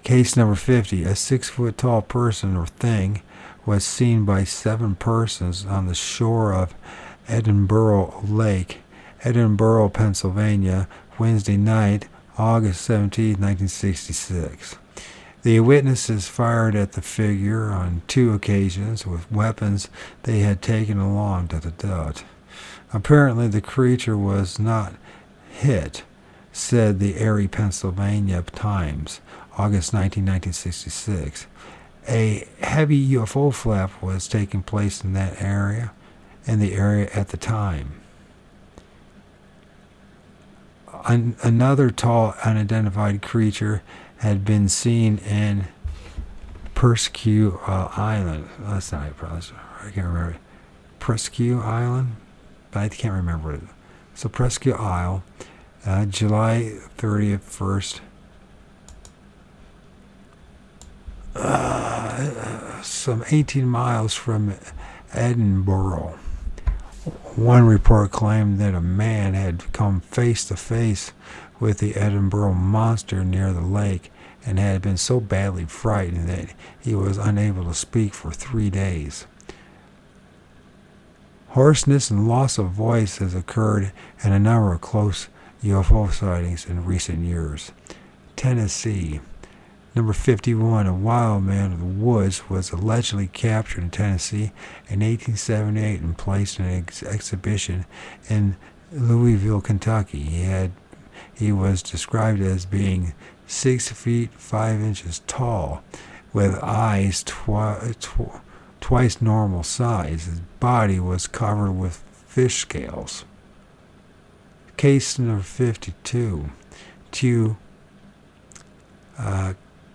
Case number 50. A 6-foot-tall person or thing was seen by 7 persons on the shore of Edinburgh Lake, Edinburgh, Pennsylvania, Wednesday night, August 17, 1966. The witnesses fired at the figure on 2 occasions with weapons they had taken along. Apparently the creature was not hit, said the Erie, Pennsylvania Times, August 19, 1966. A heavy UFO flap was taking place in the area at the time. Another tall, unidentified creature had been seen in Presque Island. That's not how you pronounce it. I can't remember. Presque Island? But I can't remember it. So Presque Isle, July 30th, 1st. Some 18 miles from Edinburgh. One report claimed that a man had come face to face with the Edinburgh monster near the lake and had been so badly frightened that he was unable to speak for 3 days. Hoarseness and loss of voice has occurred in a number of close UFO sightings in recent years. Tennessee. Number 51, a wild man of the woods was allegedly captured in Tennessee in 1878 and placed in an exhibition in Louisville, Kentucky. He was described as being 6 feet 5 inches tall, with eyes twice normal size. His body was covered with fish scales. Case number 52,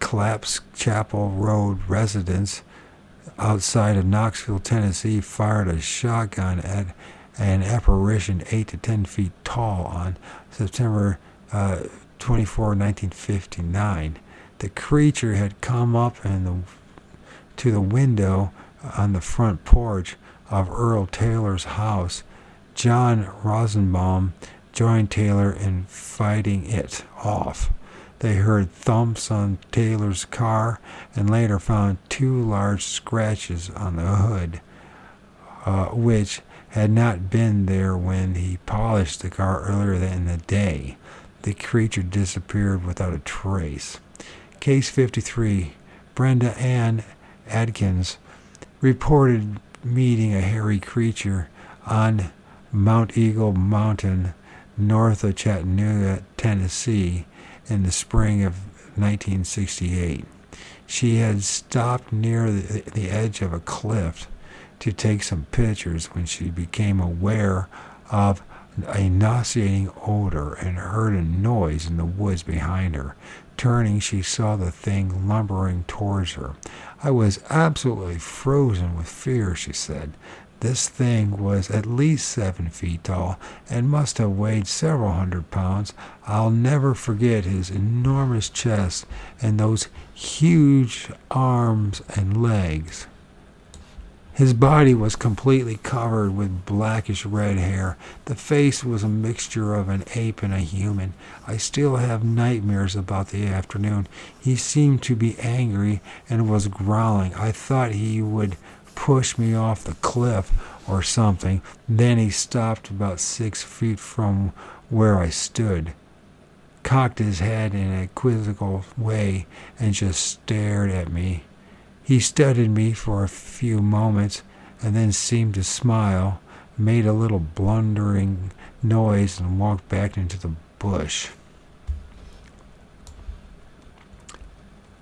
Collapse Chapel Road residents outside of Knoxville, Tennessee, fired a shotgun at an apparition 8 to 10 feet tall on September 24, 1959. The creature had come up to the window on the front porch of Earl Taylor's house. John Rosenbaum joined Taylor in fighting it off. They heard thumps on Taylor's car and later found 2 large scratches on the hood, which had not been there when he polished the car earlier in the day. The creature disappeared without a trace. Case 53, Brenda Ann Adkins reported meeting a hairy creature on Mount Eagle Mountain north of Chattanooga, Tennessee, in the spring of 1968. She had stopped near the edge of a cliff to take some pictures when she became aware of a nauseating odor and heard a noise in the woods behind her. Turning, she saw the thing lumbering towards her. I was absolutely frozen with fear, she said. This thing was at least 7 feet tall and must have weighed several hundred pounds. I'll never forget his enormous chest and those huge arms and legs. His body was completely covered with blackish red hair. The face was a mixture of an ape and a human. I still have nightmares about the afternoon. He seemed to be angry and was growling. I thought he would push me off the cliff or something. Then he stopped about 6 feet from where I stood, cocked his head in a quizzical way, and just stared at me. He studied me for a few moments and then seemed to smile, made a little blundering noise, and walked back into the bush.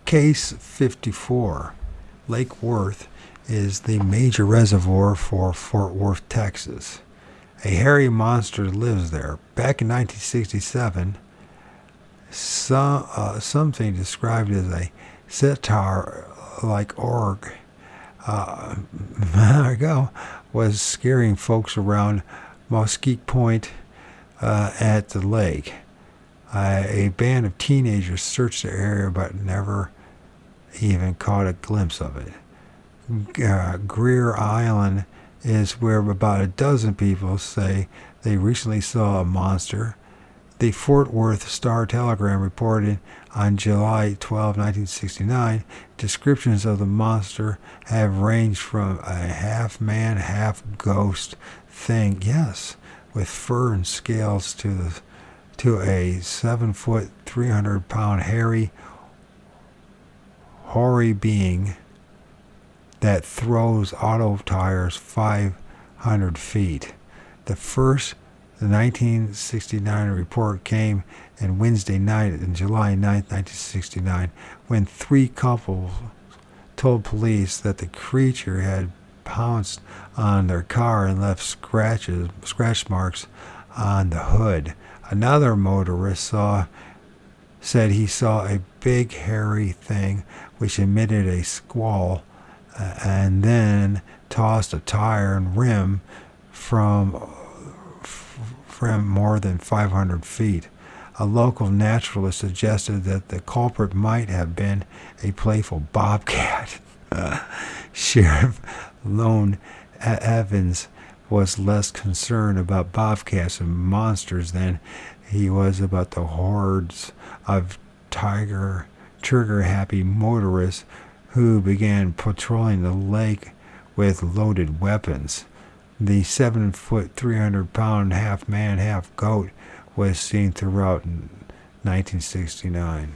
Case 54. Lake Worth is the major reservoir for Fort Worth, Texas. A hairy monster lives there. Back in 1967, something described as a centaur like O.R.D. There we go, was scaring folks around Mesquite Point at the lake. A band of teenagers searched the area but never even caught a glimpse of it. Greer Island is where about a dozen people say they recently saw a monster. The Fort Worth Star-Telegram reported on July 12, 1969, descriptions of the monster have ranged from a half-man, half-ghost thing, yes, with fur and scales, to a 7-foot, 300-pound hairy, hoary being that throws auto tires 500 feet. The 1969 report came on Wednesday night, on July 9, 1969, when 3 couples told police that the creature had pounced on their car and left scratch marks on the hood. Another motorist said he saw a big hairy thing which emitted a squall and then tossed a tire and rim from more than 500 feet. A local naturalist suggested that the culprit might have been a playful bobcat. Sheriff Lone Evans was less concerned about bobcats and monsters than he was about the hordes of trigger-happy motorists who began patrolling the lake with loaded weapons. The 7-foot, 300-pound half-man, half-goat was seen throughout 1969.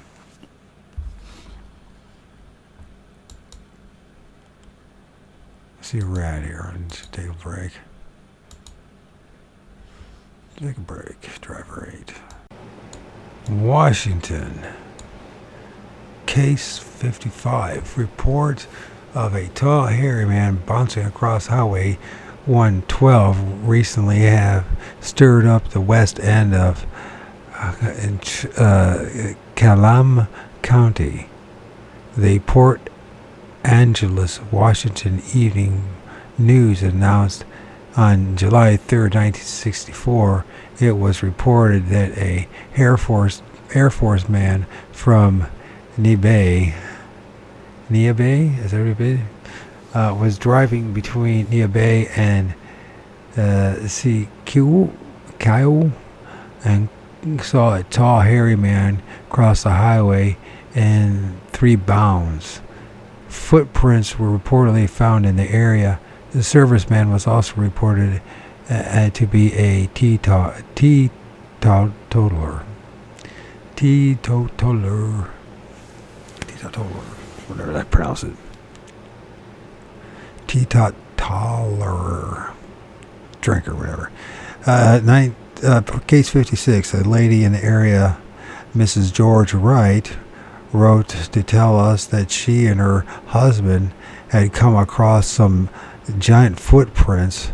See where we're at here. Let's take a break. Driver 8. Washington. Case 55. Report of a tall, hairy man bouncing across Highway 112 recently have stirred up the west end of Calam County. The Port Angeles, Washington Evening News announced on July 3, 1964, it was reported that a Air Force man from Niabey, is that what it is? Was driving between Niabey and Kyle, and saw a tall, hairy man cross the highway in 3 bounds. Footprints were reportedly found in the area. The serviceman was also reported to be a teetotaler. Teetotaler, whatever that pronounce it. Teetotaler, drinker, whatever. Case 56, a lady in the area, Mrs. George Wright, wrote to tell us that she and her husband had come across some giant footprints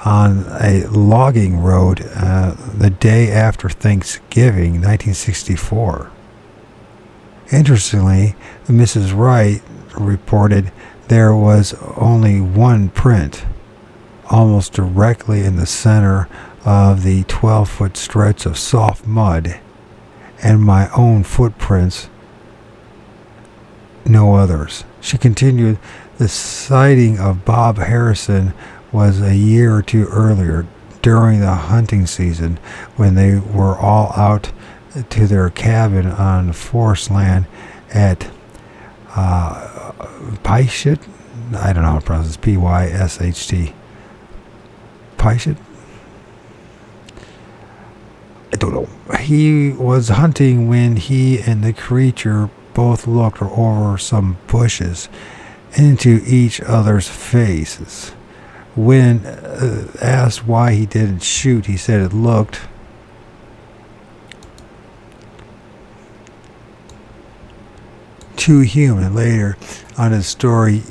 on a logging road the day after Thanksgiving, 1964. Interestingly, Mrs. Wright reported there was only one print, almost directly in the center of the 12-foot stretch of soft mud, and my own footprints, no others. She continued, the sighting of Bob Harrison was a year or two earlier, during the hunting season, when they were all out to their cabin on forest land at Pyshet. I don't know how to pronounce it. Pysht. Pyshet? I don't know. He was hunting when he and the creature both looked over some bushes. into each other's faces. When asked why he didn't shoot, he said it looked too human. Later on his story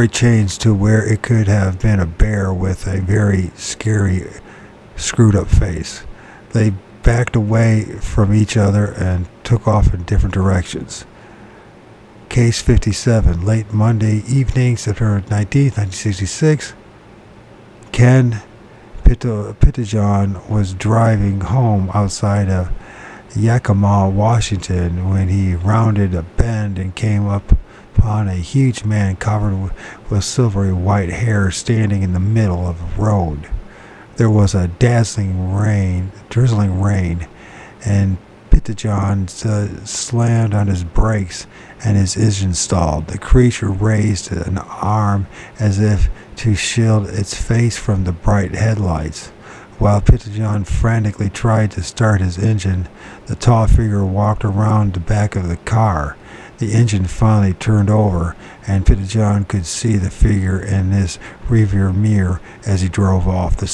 changed to where it could have been a bear with a very scary, screwed up face. They backed away from each other and took off in different directions. Case 57, late Monday evening, September 19th, 1966, Ken Pittejohn was driving home outside of Yakima, Washington, when he rounded a bend and came up upon a huge man covered with silvery white hair standing in the middle of the road. There was a drizzling rain, and Pittejohn slammed on his brakes and his engine stalled. The creature raised an arm as if to shield its face from the bright headlights. While Pittejohn frantically tried to start his engine, the tall figure walked around the back of the car. The engine finally turned over, and Pittejohn could see the figure in his rearview mirror as he drove off, the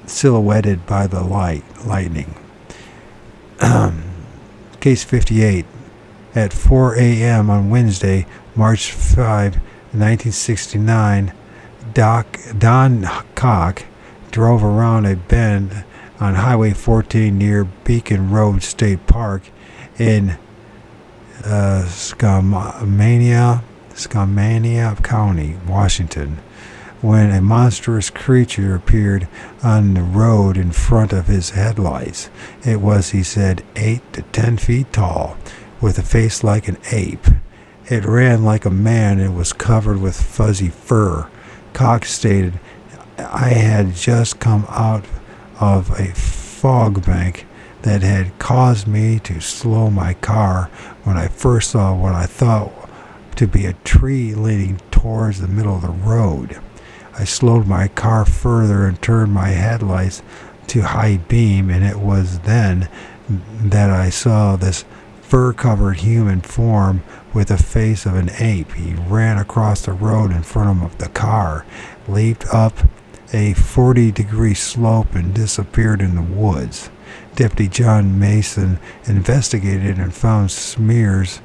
silhouetted by the lightning. Case 58. At 4 a.m. on Wednesday, March 5, 1969, Don Cock drove around a bend on Highway 14 near Beacon Road State Park in Skamania County, Washington, when a monstrous creature appeared on the road in front of his headlights. It was, he said, 8 to 10 feet tall, with a face like an ape. It ran like a man and was covered with fuzzy fur. Cox stated, I had just come out of a fog bank that had caused me to slow my car when I first saw what I thought to be a tree leaning towards the middle of the road. I slowed my car further and turned my headlights to high beam, and it was then that I saw this fur-covered human form with the face of an ape. He ran across the road in front of the car, leaped up a 40-degree slope, and disappeared in the woods. Deputy John Mason investigated and found smears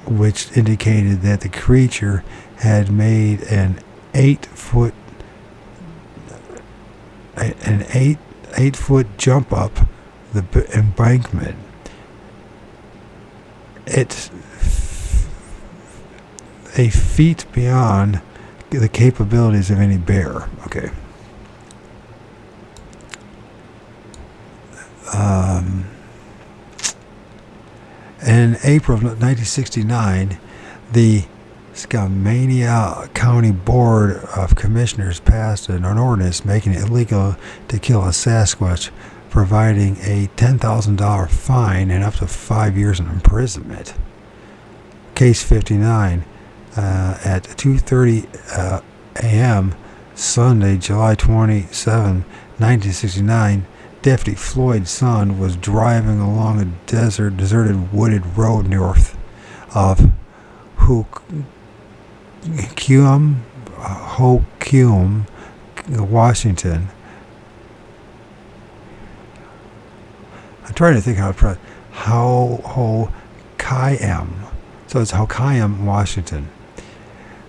which indicated that the creature had made an 8-foot jump up the embankment. It's a feat beyond the capabilities of any bear. Okay. In April of 1969, the Skamania County Board of Commissioners passed an ordinance making it illegal to kill a Sasquatch, providing a $10,000 fine and up to 5 years in imprisonment. Case 59, at 2:30 a.m. Sunday, July 27, 1969, Deputy Floyd Son was driving along a deserted wooded road north of Hoquiam, Washington. I'm trying to think how to pronounce Hoquiam. So it's Hoquiam, Washington.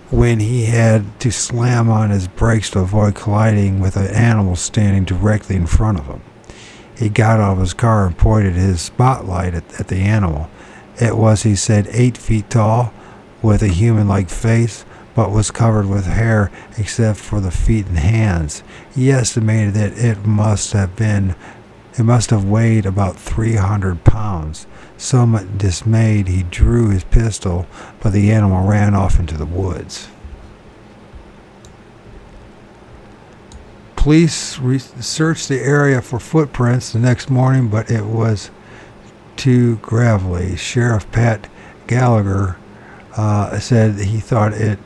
When he had to slam on his brakes to avoid colliding with an animal standing directly in front of him. He got out of his car and pointed his spotlight at the animal. It was, he said, 8 feet tall, with a human-like face, but was covered with hair except for the feet and hands. He estimated that it must have weighed about 300 pounds. Somewhat dismayed, he drew his pistol, but the animal ran off into the woods. Police searched the area for footprints the next morning, but it was too gravelly. Sheriff Pat Gallagher said he thought it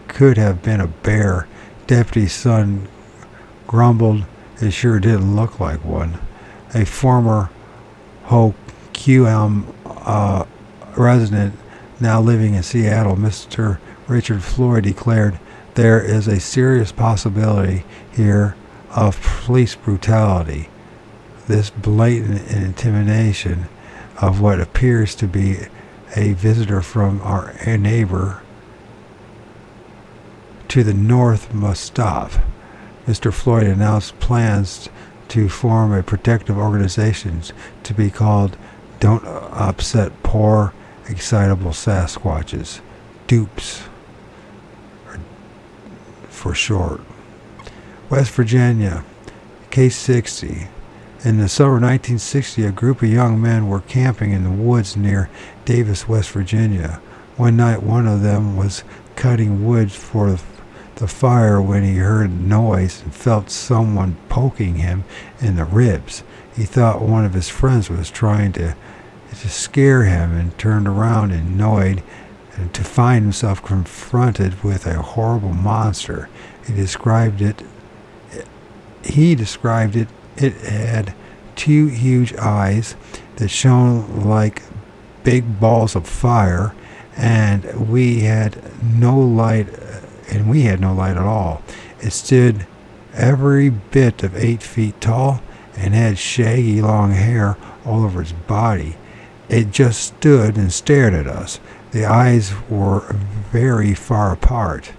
could have been a bear. Deputy Son grumbled it sure didn't look like one. A former Hoquiam resident now living in Seattle, Mr. Richard Floyd declared, "There is a serious possibility here of police brutality. This blatant intimidation of what appears to be a visitor from our neighbor to the north must stop." Mr. Floyd announced plans to form a protective organization to be called Don't Upset Poor Excitable Sasquatches, DUPES for short. West Virginia, Case 60. In the summer of 1960, a group of young men were camping in the woods near Davis, West Virginia. One night, one of them was cutting wood for the fire when he heard a noise and felt someone poking him in the ribs. He thought one of his friends was trying to scare him and turned around annoyed to find himself confronted with a horrible monster. He described it. It had two huge eyes that shone like big balls of fire, and we had no light at all. It stood every bit of 8 feet tall and had shaggy long hair all over its body. It just stood and stared at us. The eyes were very far apart.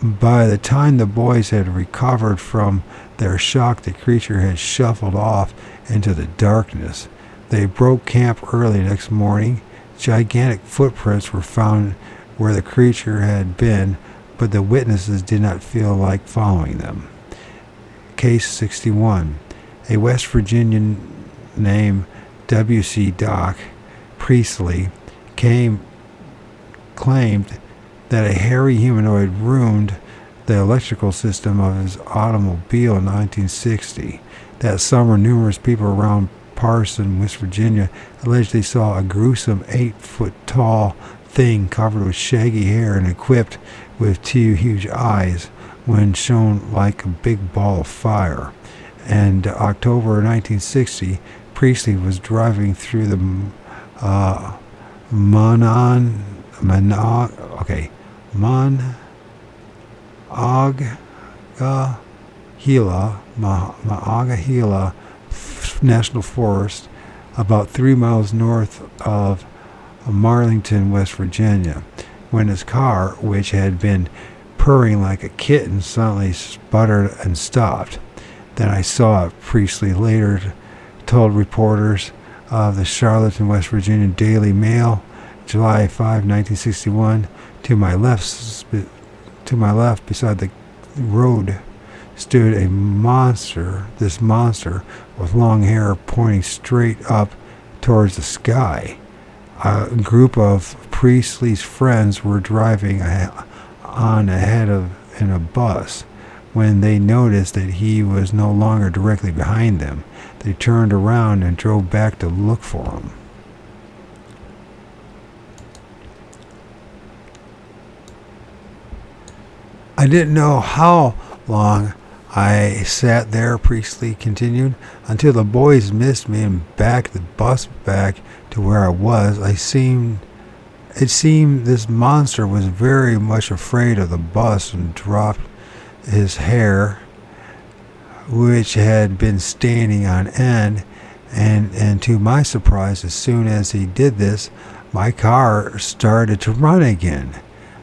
By the time the boys had recovered from their shock, the creature had shuffled off into the darkness. They broke camp early next morning. Gigantic footprints were found where the creature had been, but the witnesses did not feel like following them. Case 61. A West Virginian named W.C. Doc Priestley claimed that a hairy humanoid ruined the electrical system of his automobile in 1960. That summer, numerous people around Parson, West Virginia, allegedly saw a gruesome 8-foot-tall thing covered with shaggy hair and equipped with two huge eyes when shone like a big ball of fire. And October 1960, Priestley was driving through the Monongahela National Forest, about 3 miles north of Marlington, West Virginia, when his car, which had been purring like a kitten, suddenly sputtered and stopped. Then I saw it, Priestley later told reporters of the Charlotte, West Virginia Daily Mail, July 5, 1961. To my left, beside the road, stood a monster. This monster with long hair pointing straight up towards the sky. A group of Priestley's friends were driving on ahead in a bus. When they noticed that he was no longer directly behind them, they turned around and drove back to look for him. I didn't know how long I sat there, Priestley continued, until the boys missed me and backed the bus back to where I was. It seemed this monster was very much afraid of the bus and dropped his hair, which had been standing on end, and to my surprise, as soon as he did this, my car started to run again.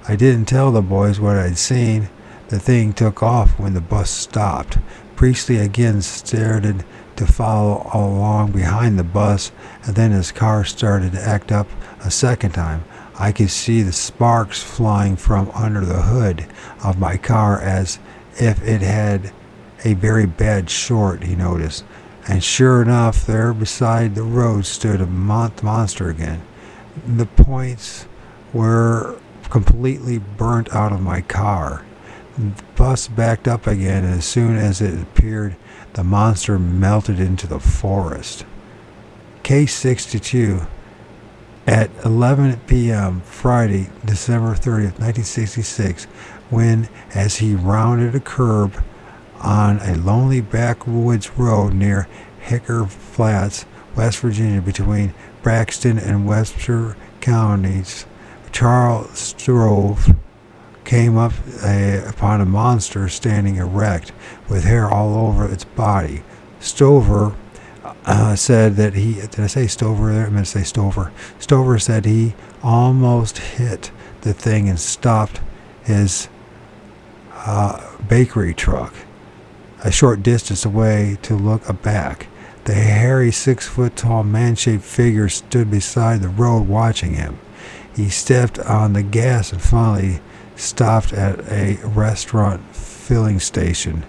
I didn't tell the boys what I'd seen. The thing took off when the bus stopped. Priestley again started to follow along behind the bus, and then his car started to act up a second time. I could see the sparks flying from under the hood of my car as if it had a very bad short, he noticed. And sure enough, there beside the road stood a monster again. The points were completely burnt out of my car. The bus backed up again, and as soon as it appeared, the monster melted into the forest. Case 62. At 11 p.m. Friday, December 30th, 1966, when, as he rounded a curve on a lonely backwoods road near Hicker Flats, West Virginia, between Braxton and Webster counties. Charles Strove came up upon a monster standing erect with hair all over its body. Stover said that he, did I say Stover there? I meant to say Stover. Stover said he almost hit the thing and stopped his bakery truck a short distance away to look back. The hairy 6-foot-tall man-shaped figure stood beside the road watching him. He stepped on the gas and finally stopped at a restaurant filling station,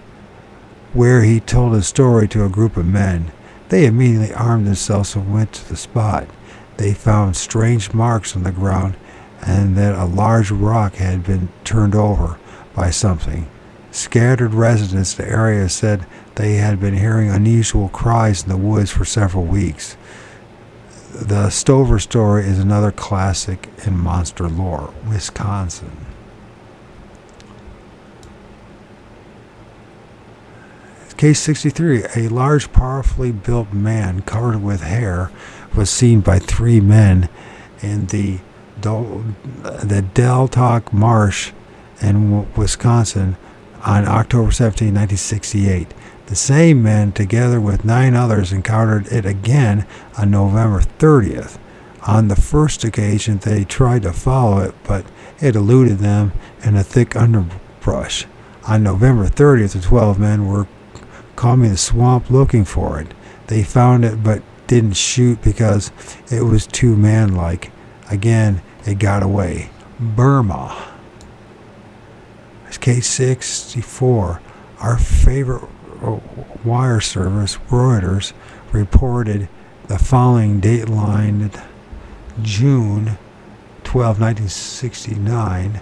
where he told his story to a group of men. They immediately armed themselves and went to the spot. They found strange marks on the ground and that a large rock had been turned over by something. Scattered residents of the area said they had been hearing unusual cries in the woods for several weeks. The Stover story is another classic in monster lore. Wisconsin. Case 63. A large, powerfully built man covered with hair was seen by 3 men in the Deltock Marsh in Wisconsin on October 17, 1968. The same men, together with 9 others, encountered it again on November 30th. On the first occasion, they tried to follow it, but it eluded them in a thick underbrush. On November 30th, the 12 men were combing the swamp looking for it. They found it, but didn't shoot because it was too man-like. Again, it got away. Burma. Case 64. Our favorite wire service, Reuters, reported the following dateline: June 12, 1969,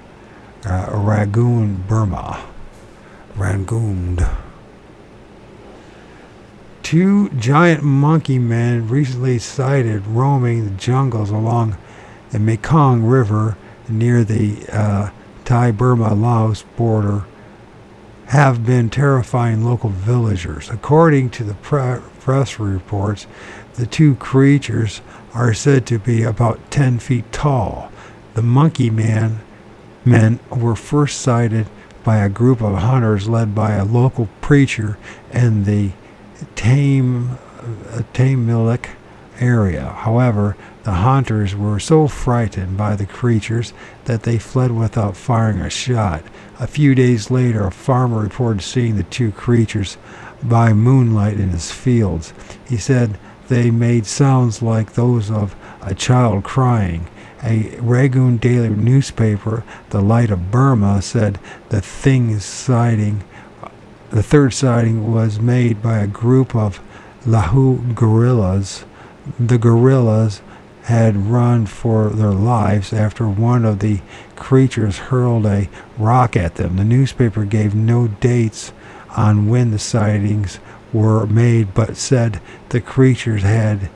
Rangoon, Burma. Rangoon. 2 giant monkey men recently sighted roaming the jungles along the Mekong River near the Thai-Burma-Laos border have been terrifying local villagers. According to the press reports, the 2 creatures are said to be about 10 feet tall. The monkey men were first sighted by a group of hunters led by a local preacher in the Tamilek area. However, the hunters were so frightened by the creatures that they fled without firing a shot. A few days later, a farmer reported seeing the 2 creatures by moonlight in his fields. He said they made sounds like those of a child crying. A Rangoon daily newspaper, The Light of Burma, said the third sighting was made by a group of Lahu guerrillas. The guerrillas had run for their lives after one of the creatures hurled a rock at them. The newspaper gave no dates on when the sightings were made, but said the creatures had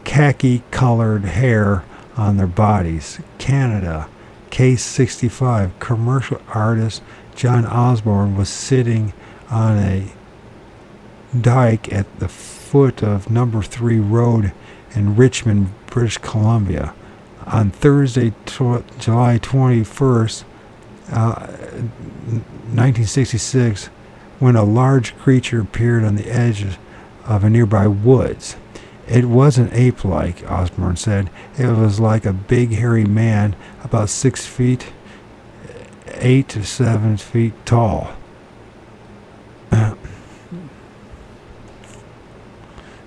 khaki-colored hair on their bodies. Canada. Case 65. Commercial artist John Osborne was sitting on a dike at the foot of number 3 road in Richmond, British Columbia on Thursday, July 21st, 1966, when a large creature appeared on the edge of a nearby woods. It wasn't ape-like, Osborne said. It was like a big hairy man, about 6 feet, 8 to 7 feet tall.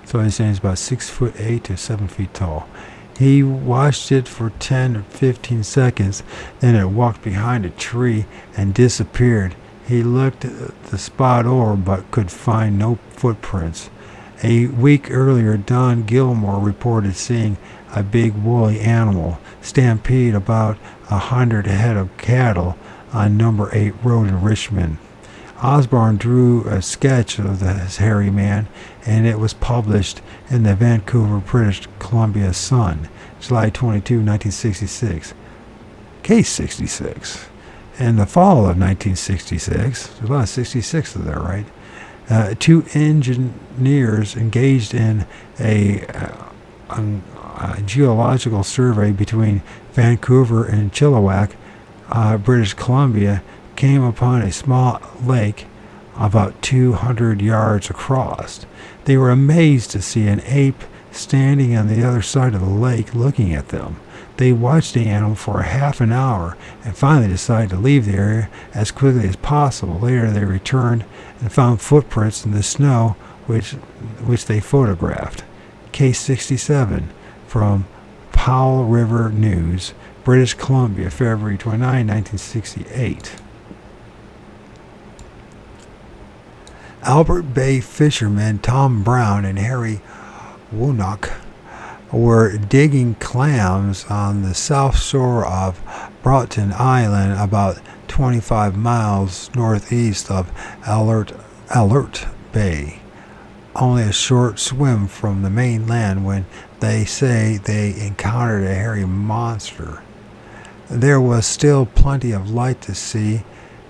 So he's saying it's about 6'8" to 7 feet tall. He watched it for 10 or 15 seconds, then it walked behind a tree and disappeared. He looked the spot over but could find no footprints. A week earlier, Don Gilmore reported seeing a big woolly animal stampede about 100 head of cattle on number 8 road in Richmond. Osborne drew a sketch of this hairy man, and it was published in the Vancouver, British Columbia Sun, July 22, 1966. Case 66. In the fall of 1966, there's a lot of 66 of there, right? 2 engineers engaged in a Geological Survey between Vancouver and Chilliwack, British Columbia, came upon a small lake about 200 yards across. They were amazed to see an ape standing on the other side of the lake looking at them. They watched the animal for half an hour and finally decided to leave the area as quickly as possible. Later they returned and found footprints in the snow which they photographed. Case 67 from Powell River News, British Columbia, February 29, 1968. Albert Bay fishermen Tom Brown and Harry Woonok were digging clams on the south shore of Broughton Island, about 25 miles northeast of Alert Bay, only a short swim from the mainland, when they say they encountered a hairy monster. There was still plenty of light to see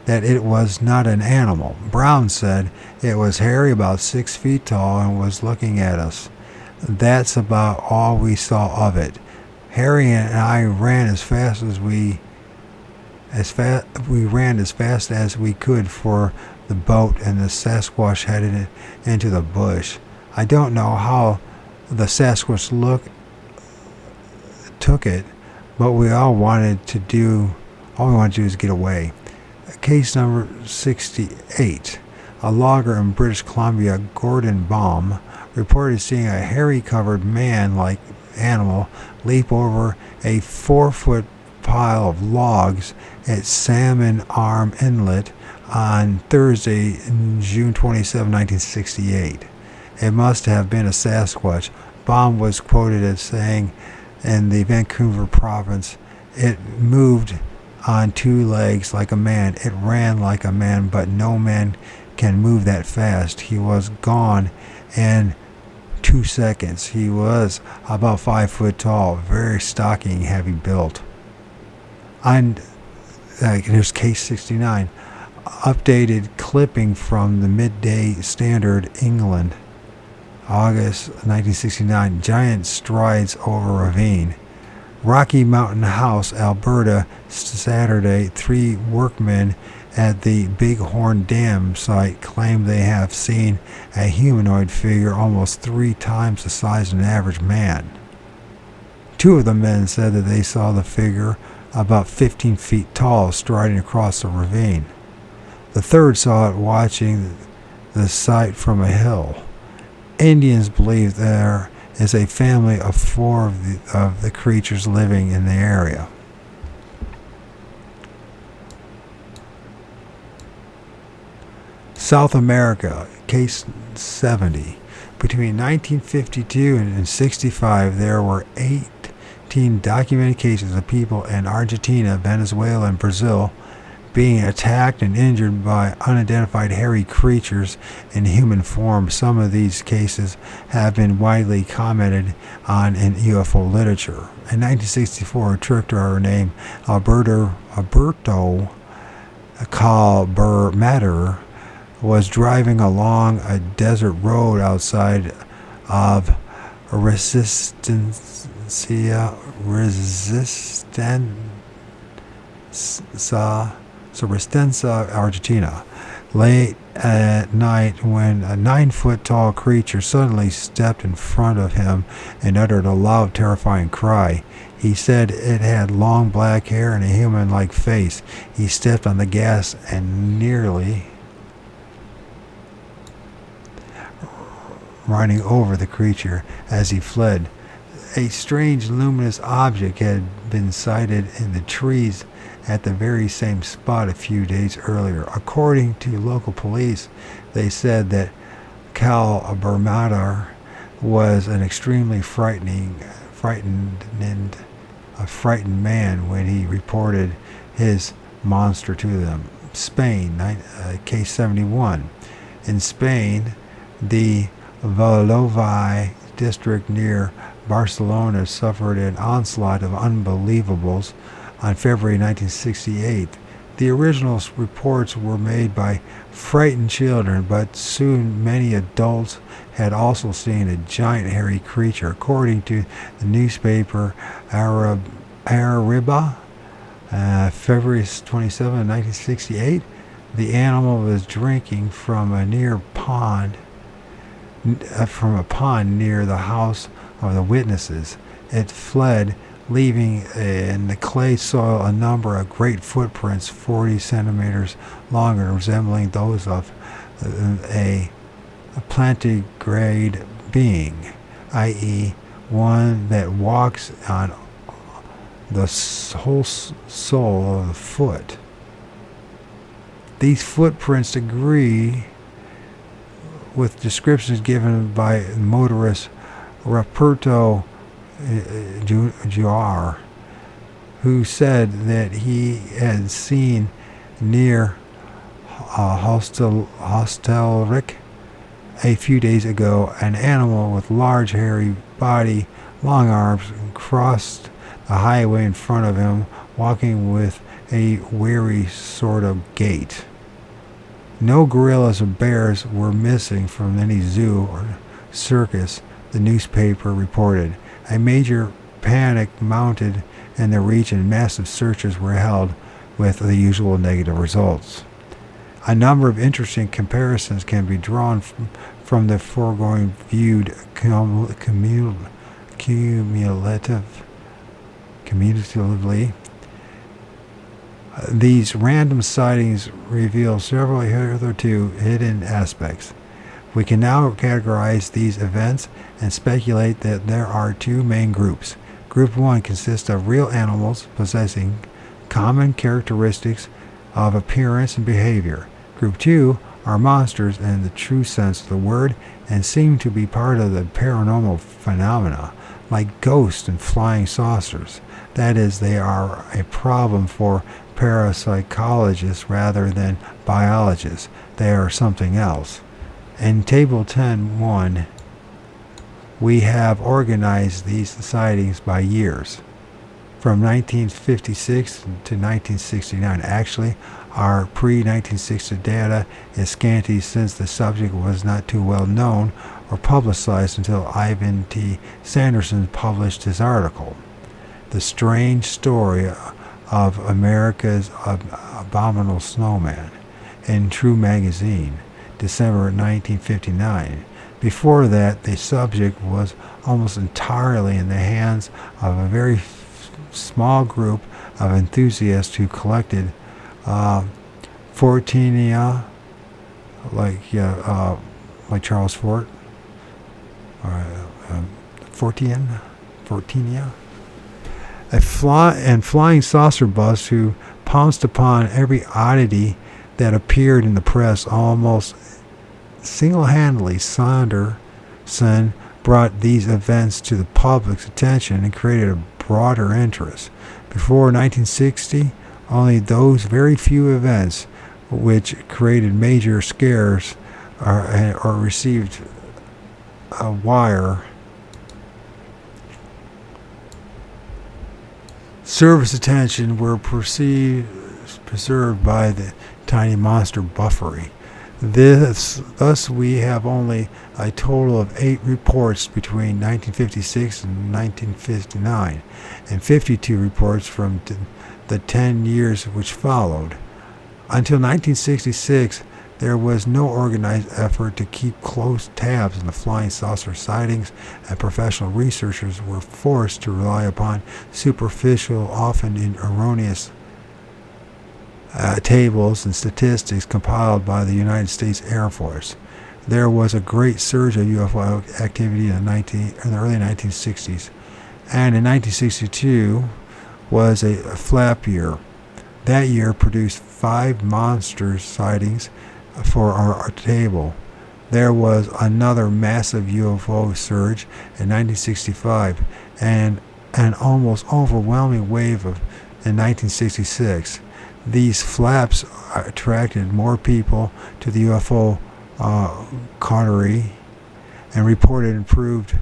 that it was not an animal. Brown said it was hairy, about 6 feet tall, and was looking at us. That's about all we saw of it. Harry and I ran as fast as we could for the boat, and the Sasquatch headed into the bush. I don't know how the Sasquatch took it, but we all wanted to do is get away. Case number 68. A logger in British Columbia, Gordon Baum, reported seeing a hairy-covered man-like animal leap over a 4-foot pile of logs at Salmon Arm Inlet on Thursday, June 27, 1968. It must have been a Sasquatch. Baum was quoted as saying in the Vancouver province, "It moved on 2 legs like a man. It ran like a man, but no man can move that fast. He was gone in 2 seconds. He was about 5 foot tall, very stocky and heavy built." And here's case 69. Updated clipping from the Midday Standard, England, August 1969. Giant strides over ravine. Rocky Mountain House, Alberta, Saturday. 3 workmen at the Bighorn Dam site claim they have seen a humanoid figure almost 3 times the size of an average man. 2 of the men said that they saw the figure about 15 feet tall striding across the ravine. The third saw it watching the site from a hill. Indians believe there is a family of 4 of the creatures living in the area. South America, case 70. Between 1952 and 65, there were 18 documented cases of people in Argentina, Venezuela, and Brazil being attacked and injured by unidentified hairy creatures in human form. Some of these cases have been widely commented on in UFO literature. In 1964, a truck driver named Alberto Calbermatter was driving along a desert road outside of Resistencia, Argentina, late at night, when a 9-foot-tall creature suddenly stepped in front of him and uttered a loud, terrifying cry. He said it had long black hair and a human-like face. He stepped on the gas and nearly running over the creature as he fled. A strange luminous object had been sighted in the trees at the very same spot a few days earlier. According to local police, they said that Calbermatter was an extremely frightened man when he reported his monster to them. Spain, case 71. In Spain, the Valladolid district near Barcelona suffered an onslaught of unbelievables on February 1968. The original reports were made by frightened children, but soon many adults had also seen a giant hairy creature. According to the newspaper Arabiba, February 27, 1968, the animal was drinking from a pond near the house of the witnesses. It fled, leaving in the clay soil a number of great footprints 40 centimeters long and resembling those of a plantigrade being, i.e., one that walks on the whole sole of the foot. These footprints agree with descriptions given by motorist Roberto Juar, who said that he had seen near Hostelric a few days ago an animal with large hairy body, long arms, crossed the highway in front of him, walking with a weary sort of gait. No gorillas or bears were missing from any zoo or circus, the newspaper reported. A major panic mounted in the region. Massive searches were held with the usual negative results. A number of interesting comparisons can be drawn from the foregoing viewed cumulatively. These random sightings reveal several hitherto hidden aspects. We can now categorize these events and speculate that there are two main groups. Group 1 consists of real animals possessing common characteristics of appearance and behavior. Group 2 are monsters in the true sense of the word and seem to be part of the paranormal phenomena, like ghosts and flying saucers. That is, they are a problem for parapsychologists rather than biologists. They are something else. In Table 10.1, we have organized these sightings by years, from 1956 to 1969. Actually, our pre-1960 data is scanty since the subject was not too well known or publicized until Ivan T. Sanderson published his article, The Strange Story of America's Abominable Snowman, in True Magazine, December 1959. Before that, the subject was almost entirely in the hands of a very small group of enthusiasts who collected Fortinia, like Charles Fort, or Fortinia, and flying saucer busts who pounced upon every oddity that appeared in the press. Almost single-handedly, Sanderson brought these events to the public's attention and created a broader interest. Before 1960, only those very few events which created major scares or received a wire service attention were preserved by the tiny monster buffery. Thus, we have only a total of 8 reports between 1956 and 1959, and 52 reports from the 10 years which followed. Until 1966, there was no organized effort to keep close tabs on the flying saucer sightings, and professional researchers were forced to rely upon superficial, often erroneous tables and statistics compiled by the United States Air Force. There was a great surge of UFO activity in the early 1960s, and in 1962 was a flap year. That year produced 5 monster sightings for our table. There was another massive UFO surge in 1965 and an almost overwhelming wave in 1966. These flaps attracted more people to the UFO coterie, and reporting improved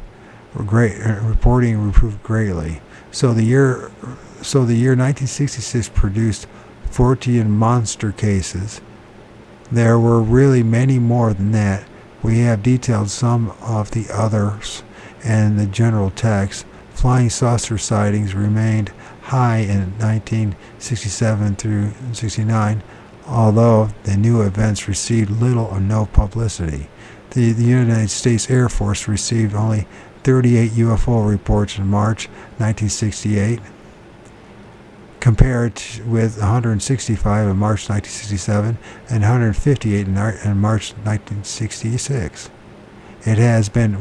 greatly. So the year 1966 produced 14 monster cases. There were really many more than that. We have detailed some of the others in the general text. Flying saucer sightings remained high in 1967 through 69, although the new events received little or no publicity. The United States Air Force received only 38 UFO reports in March 1968, compared with 165 in March 1967 and 158 in March 1966. It has been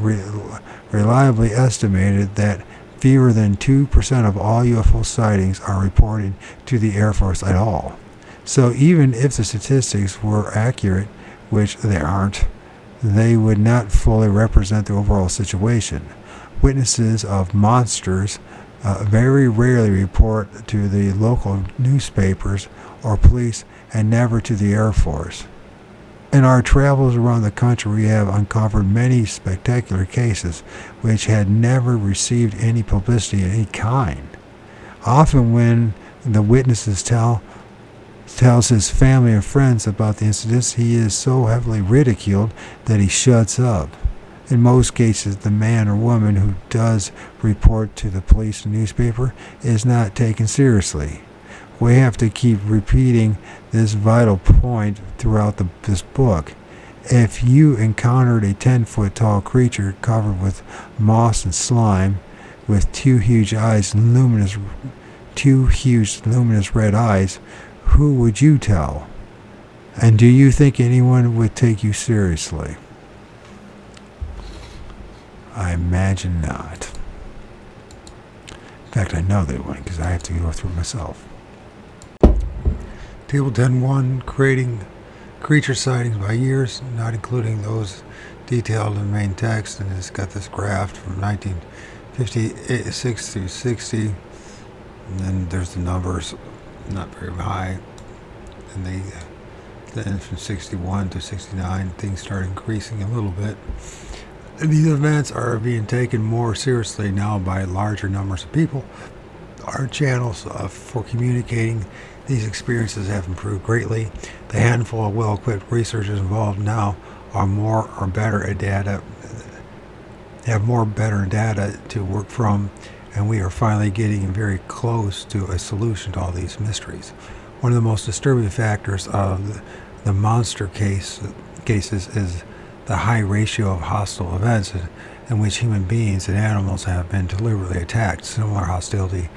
reliably estimated that fewer than 2% of all UFO sightings are reported to the Air Force at all. So even if the statistics were accurate, which they aren't, they would not fully represent the overall situation. Witnesses of monsters very rarely report to the local newspapers or police and never to the Air Force. In our travels around the country, we have uncovered many spectacular cases which had never received any publicity of any kind. Often when the witnesses tells his family and friends about the incidents, he is so heavily ridiculed that he shuts up. In most cases, the man or woman who does report to the police and newspaper is not taken seriously. We have to keep repeating this vital point throughout this book. If you encountered a 10-foot tall creature covered with moss and slime, with two huge luminous red eyes, who would you tell? And do you think anyone would take you seriously? I imagine not. In fact, I know they wouldn't, because I have to go through it myself. Table 10.1, creating creature sightings by years, not including those detailed in the main text, and it's got this graph from 1956 through 60, and then there's the numbers, not very high, and then from 61 to 69, things start increasing a little bit. And these events are being taken more seriously now by larger numbers of people. Our channels for communicating these experiences have improved greatly. The handful of well-equipped researchers involved now are more better data to work from, and we are finally getting very close to a solution to all these mysteries. One of the most disturbing factors of the monster cases is the high ratio of hostile events in which human beings and animals have been deliberately attacked. Similar hostility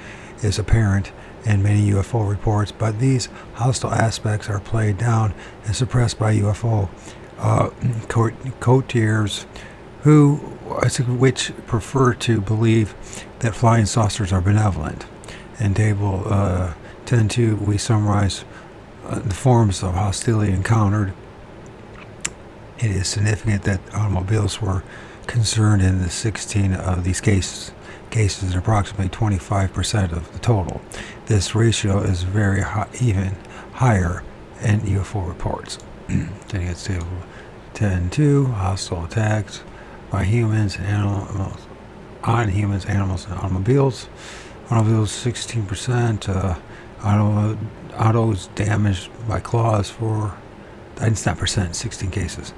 is apparent in many UFO reports, but these hostile aspects are played down and suppressed by UFO courtiers which prefer to believe that flying saucers are benevolent. In Table 10.2, we summarize the forms of hostility encountered. It is significant that automobiles were concerned in the 16 of these cases, approximately 25% of the total. This ratio is very high, even higher in UFO reports. Then you get Table 10.2, hostile attacks by humans and animals, on humans, animals, and automobiles. Automobiles 16%. Autos damaged by claws for, it's not percent, 16 cases.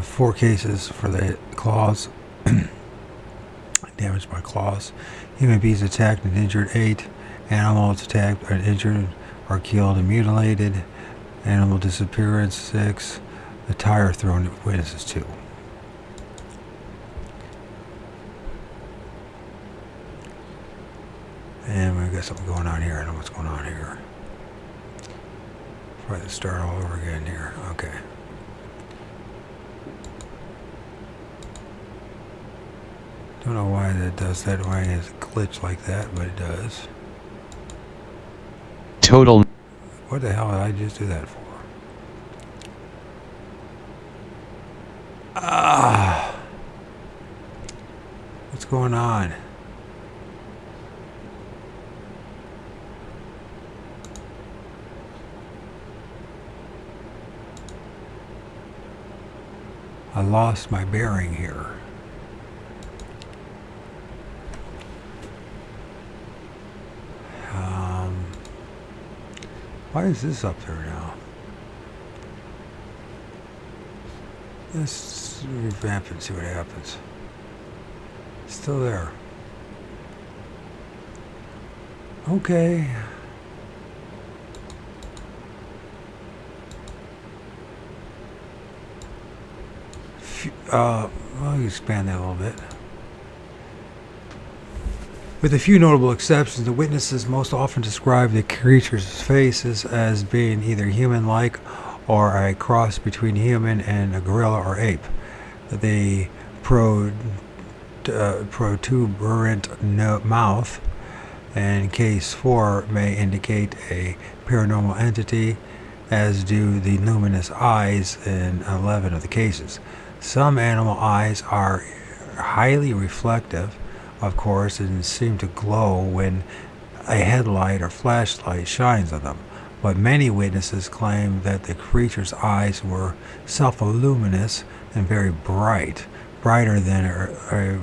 4 cases for the claws, damaged by claws. Human beings attacked and injured 8. Animals attacked and injured or killed and mutilated. Animal disappearance 6. The tire thrown at witnesses 2. And we've got something going on here. I know what's going on here. Probably start all over again here. Okay. Don't know why that does that, why it has a glitch like that, but it does. Total. What the hell did I just do that for? What's going on? I lost my bearing here. Why is this up there now? Let's revamp and see what happens. Still there. Okay. I'll expand that a little bit. With a few notable exceptions, the witnesses most often describe the creature's faces as being either human-like or a cross between human and a gorilla or ape. The protuberant mouth in case 4 may indicate a paranormal entity, as do the luminous eyes in 11 of the cases. Some animal eyes are highly reflective, of course, and seem to glow when a headlight or flashlight shines on them. But many witnesses claim that the creature's eyes were self-luminous and very bright, brighter than a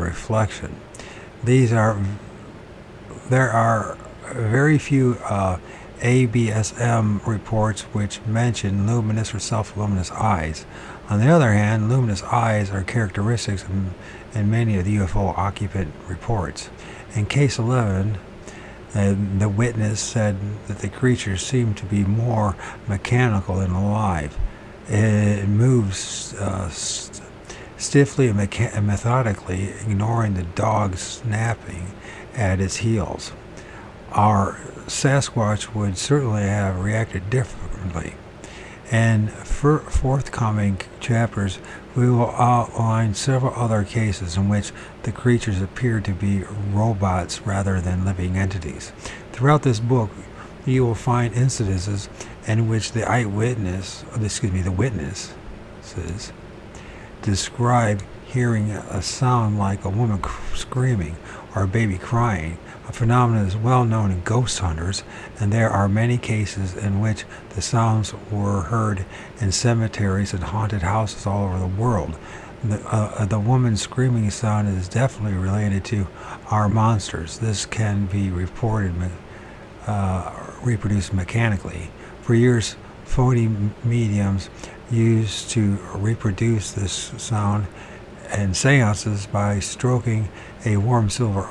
reflection. There are very few ABSM reports which mention luminous or self-luminous eyes. On the other hand, luminous eyes are characteristics in many of the UFO occupant reports. In case 11, the witness said that the creature seemed to be more mechanical than alive. It moves stiffly and methodically, ignoring the dog snapping at its heels. Our Sasquatch would certainly have reacted differently. In forthcoming chapters, we will outline several other cases in which the creatures appear to be robots rather than living entities. Throughout this book, you will find incidences in which the witnesses describe hearing a sound like a woman screaming or a baby crying, a phenomenon is well known in ghost hunters, and there are many cases in which the sounds were heard in cemeteries and haunted houses all over the world. The woman screaming sound is definitely related to our monsters. This can be reproduced mechanically. For years, phony mediums used to reproduce this sound in seances by stroking a warm silver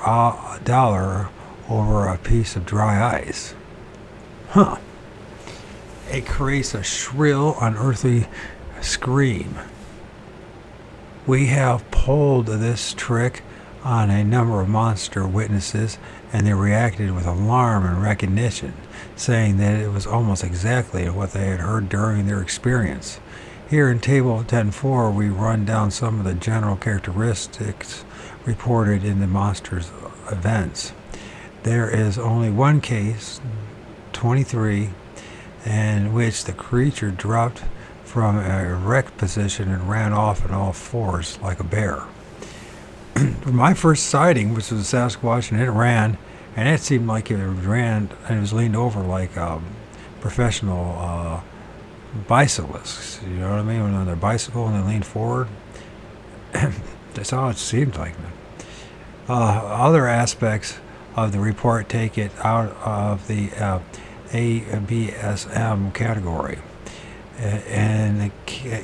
dollar over a piece of dry ice. It creates a shrill, unearthly scream. We have pulled this trick on a number of monster witnesses, and they reacted with alarm and recognition, saying that it was almost exactly what they had heard during their experience. Here in Table 10.4, we run down some of the general characteristics reported in the monster's events. There is only one case, 23, in which the creature dropped from an erect position and ran off on all fours like a bear. My first sighting, which was a Sasquatch, and it ran, and it seemed like it ran, and it was leaned over like a professional bicyclists, you know what I mean, when on their bicycle and they lean forward. That's how it seemed like. Other aspects of the report take it out of the ABSM category. In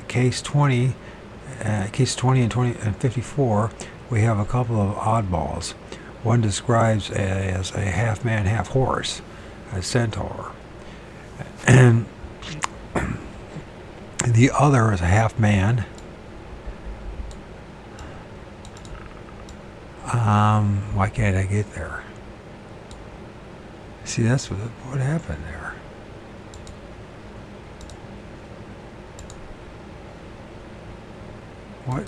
case 20 and 54, we have a couple of oddballs. One describes as a half man, half horse, a centaur, and the other is a half man. Why can't I get there? See, that's what happened there.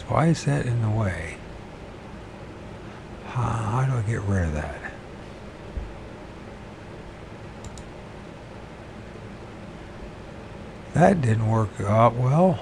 Why is that in the way? How do I get rid of that? That didn't work out well.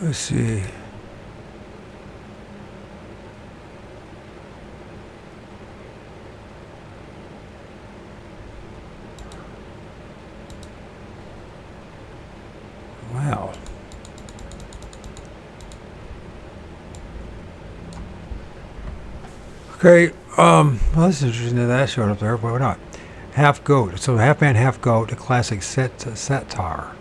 Let's see. Wow. Okay, well, that's interesting that that showed up there, but why not? Half goat. So half man, half goat, a classic satire.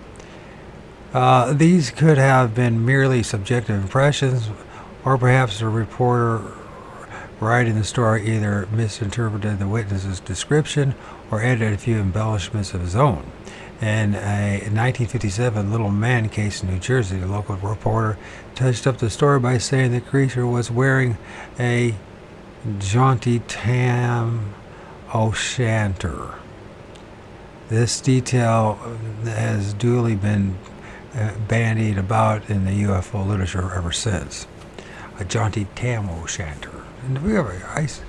These could have been merely subjective impressions, or perhaps the reporter writing the story either misinterpreted the witness's description or added a few embellishments of his own. In a 1957 Little Man case in New Jersey, the local reporter touched up the story by saying the creature was wearing a jaunty tam o'shanter. This detail has duly been bandied about in the UFO literature ever since. A jaunty tam o'shanter. And we have a ice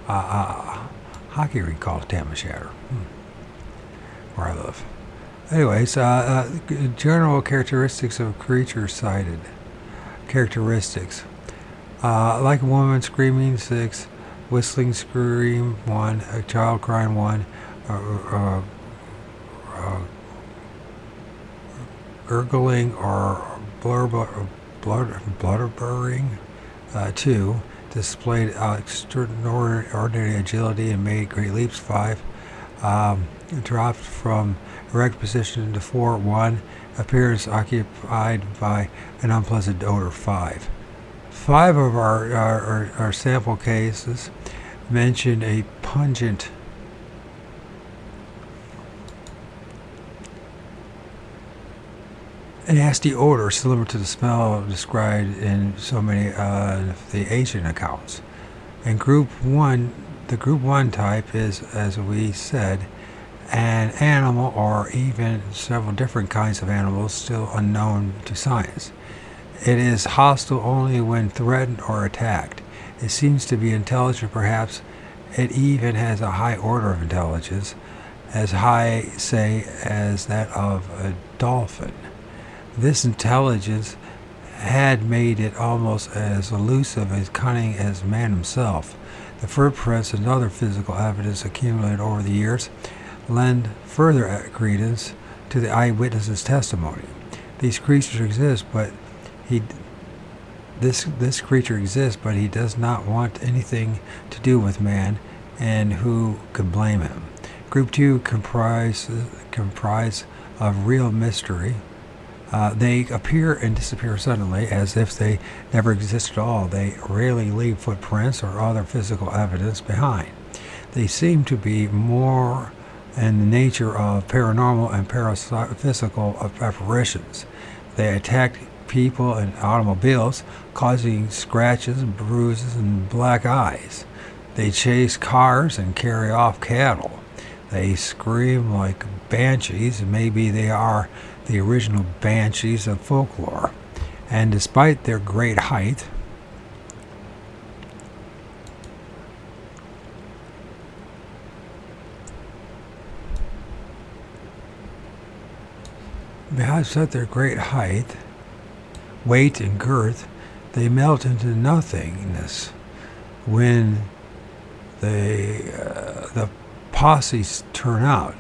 hockey rink called Tam O'Shanter, where I live. Anyways, general characteristics of creatures cited. Characteristics. Like a woman screaming, 6. Whistling scream, 1. A child crying, 1. Gurgling or blubbering, 2. Displayed extraordinary agility and made great leaps, 5. Dropped from erect position into 4, 1. Appearance occupied by an unpleasant odor, 5. 5 of our sample cases mentioned a pungent a nasty odor similar to the smell described in so many of the Asian accounts. And the group 1 type is, as we said, an animal or even several different kinds of animals still unknown to science. It is hostile only when threatened or attacked. It seems to be intelligent, perhaps it even has a high order of intelligence, as high, say, as that of a dolphin. This intelligence had made it almost as elusive and cunning as man himself. The footprints and other physical evidence accumulated over the years lend further credence to the eyewitness's testimony. These creatures exist, but this creature exists, but he does not want anything to do with man, and who could blame him? Group 2 comprise of real mystery. They appear and disappear suddenly, as if they never existed at all. They rarely leave footprints or other physical evidence behind. They seem to be more in the nature of paranormal and paraphysical apparitions. They attack people and automobiles, causing scratches, bruises, and black eyes. They chase cars and carry off cattle. They scream like banshees. Maybe they are the original banshees of folklore. And despite their great height, weight, and girth, they melt into nothingness when the posses turn out.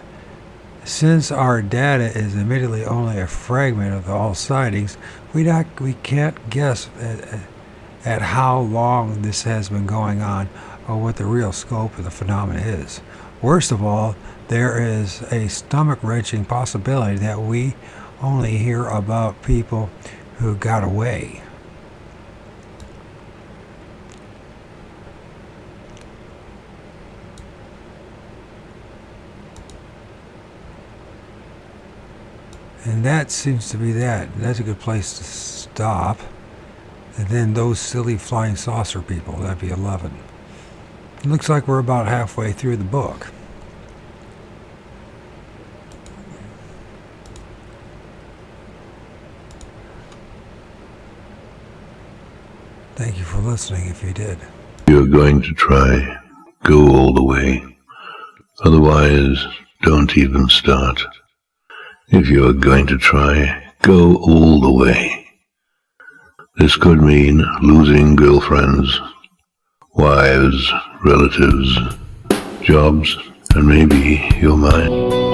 Since our data is admittedly only a fragment of all sightings, we can't guess at how long this has been going on or what the real scope of the phenomenon is. Worst of all, there is a stomach-wrenching possibility that we only hear about people who got away. And that seems to be that. That's a good place to stop. And then those silly flying saucer people, that'd be 11. It looks like we're about halfway through the book. Thank you for listening if you did. If you're going to try, go all the way. Otherwise, don't even start. If you are going to try, go all the way. This could mean losing girlfriends, wives, relatives, jobs, and maybe your mind.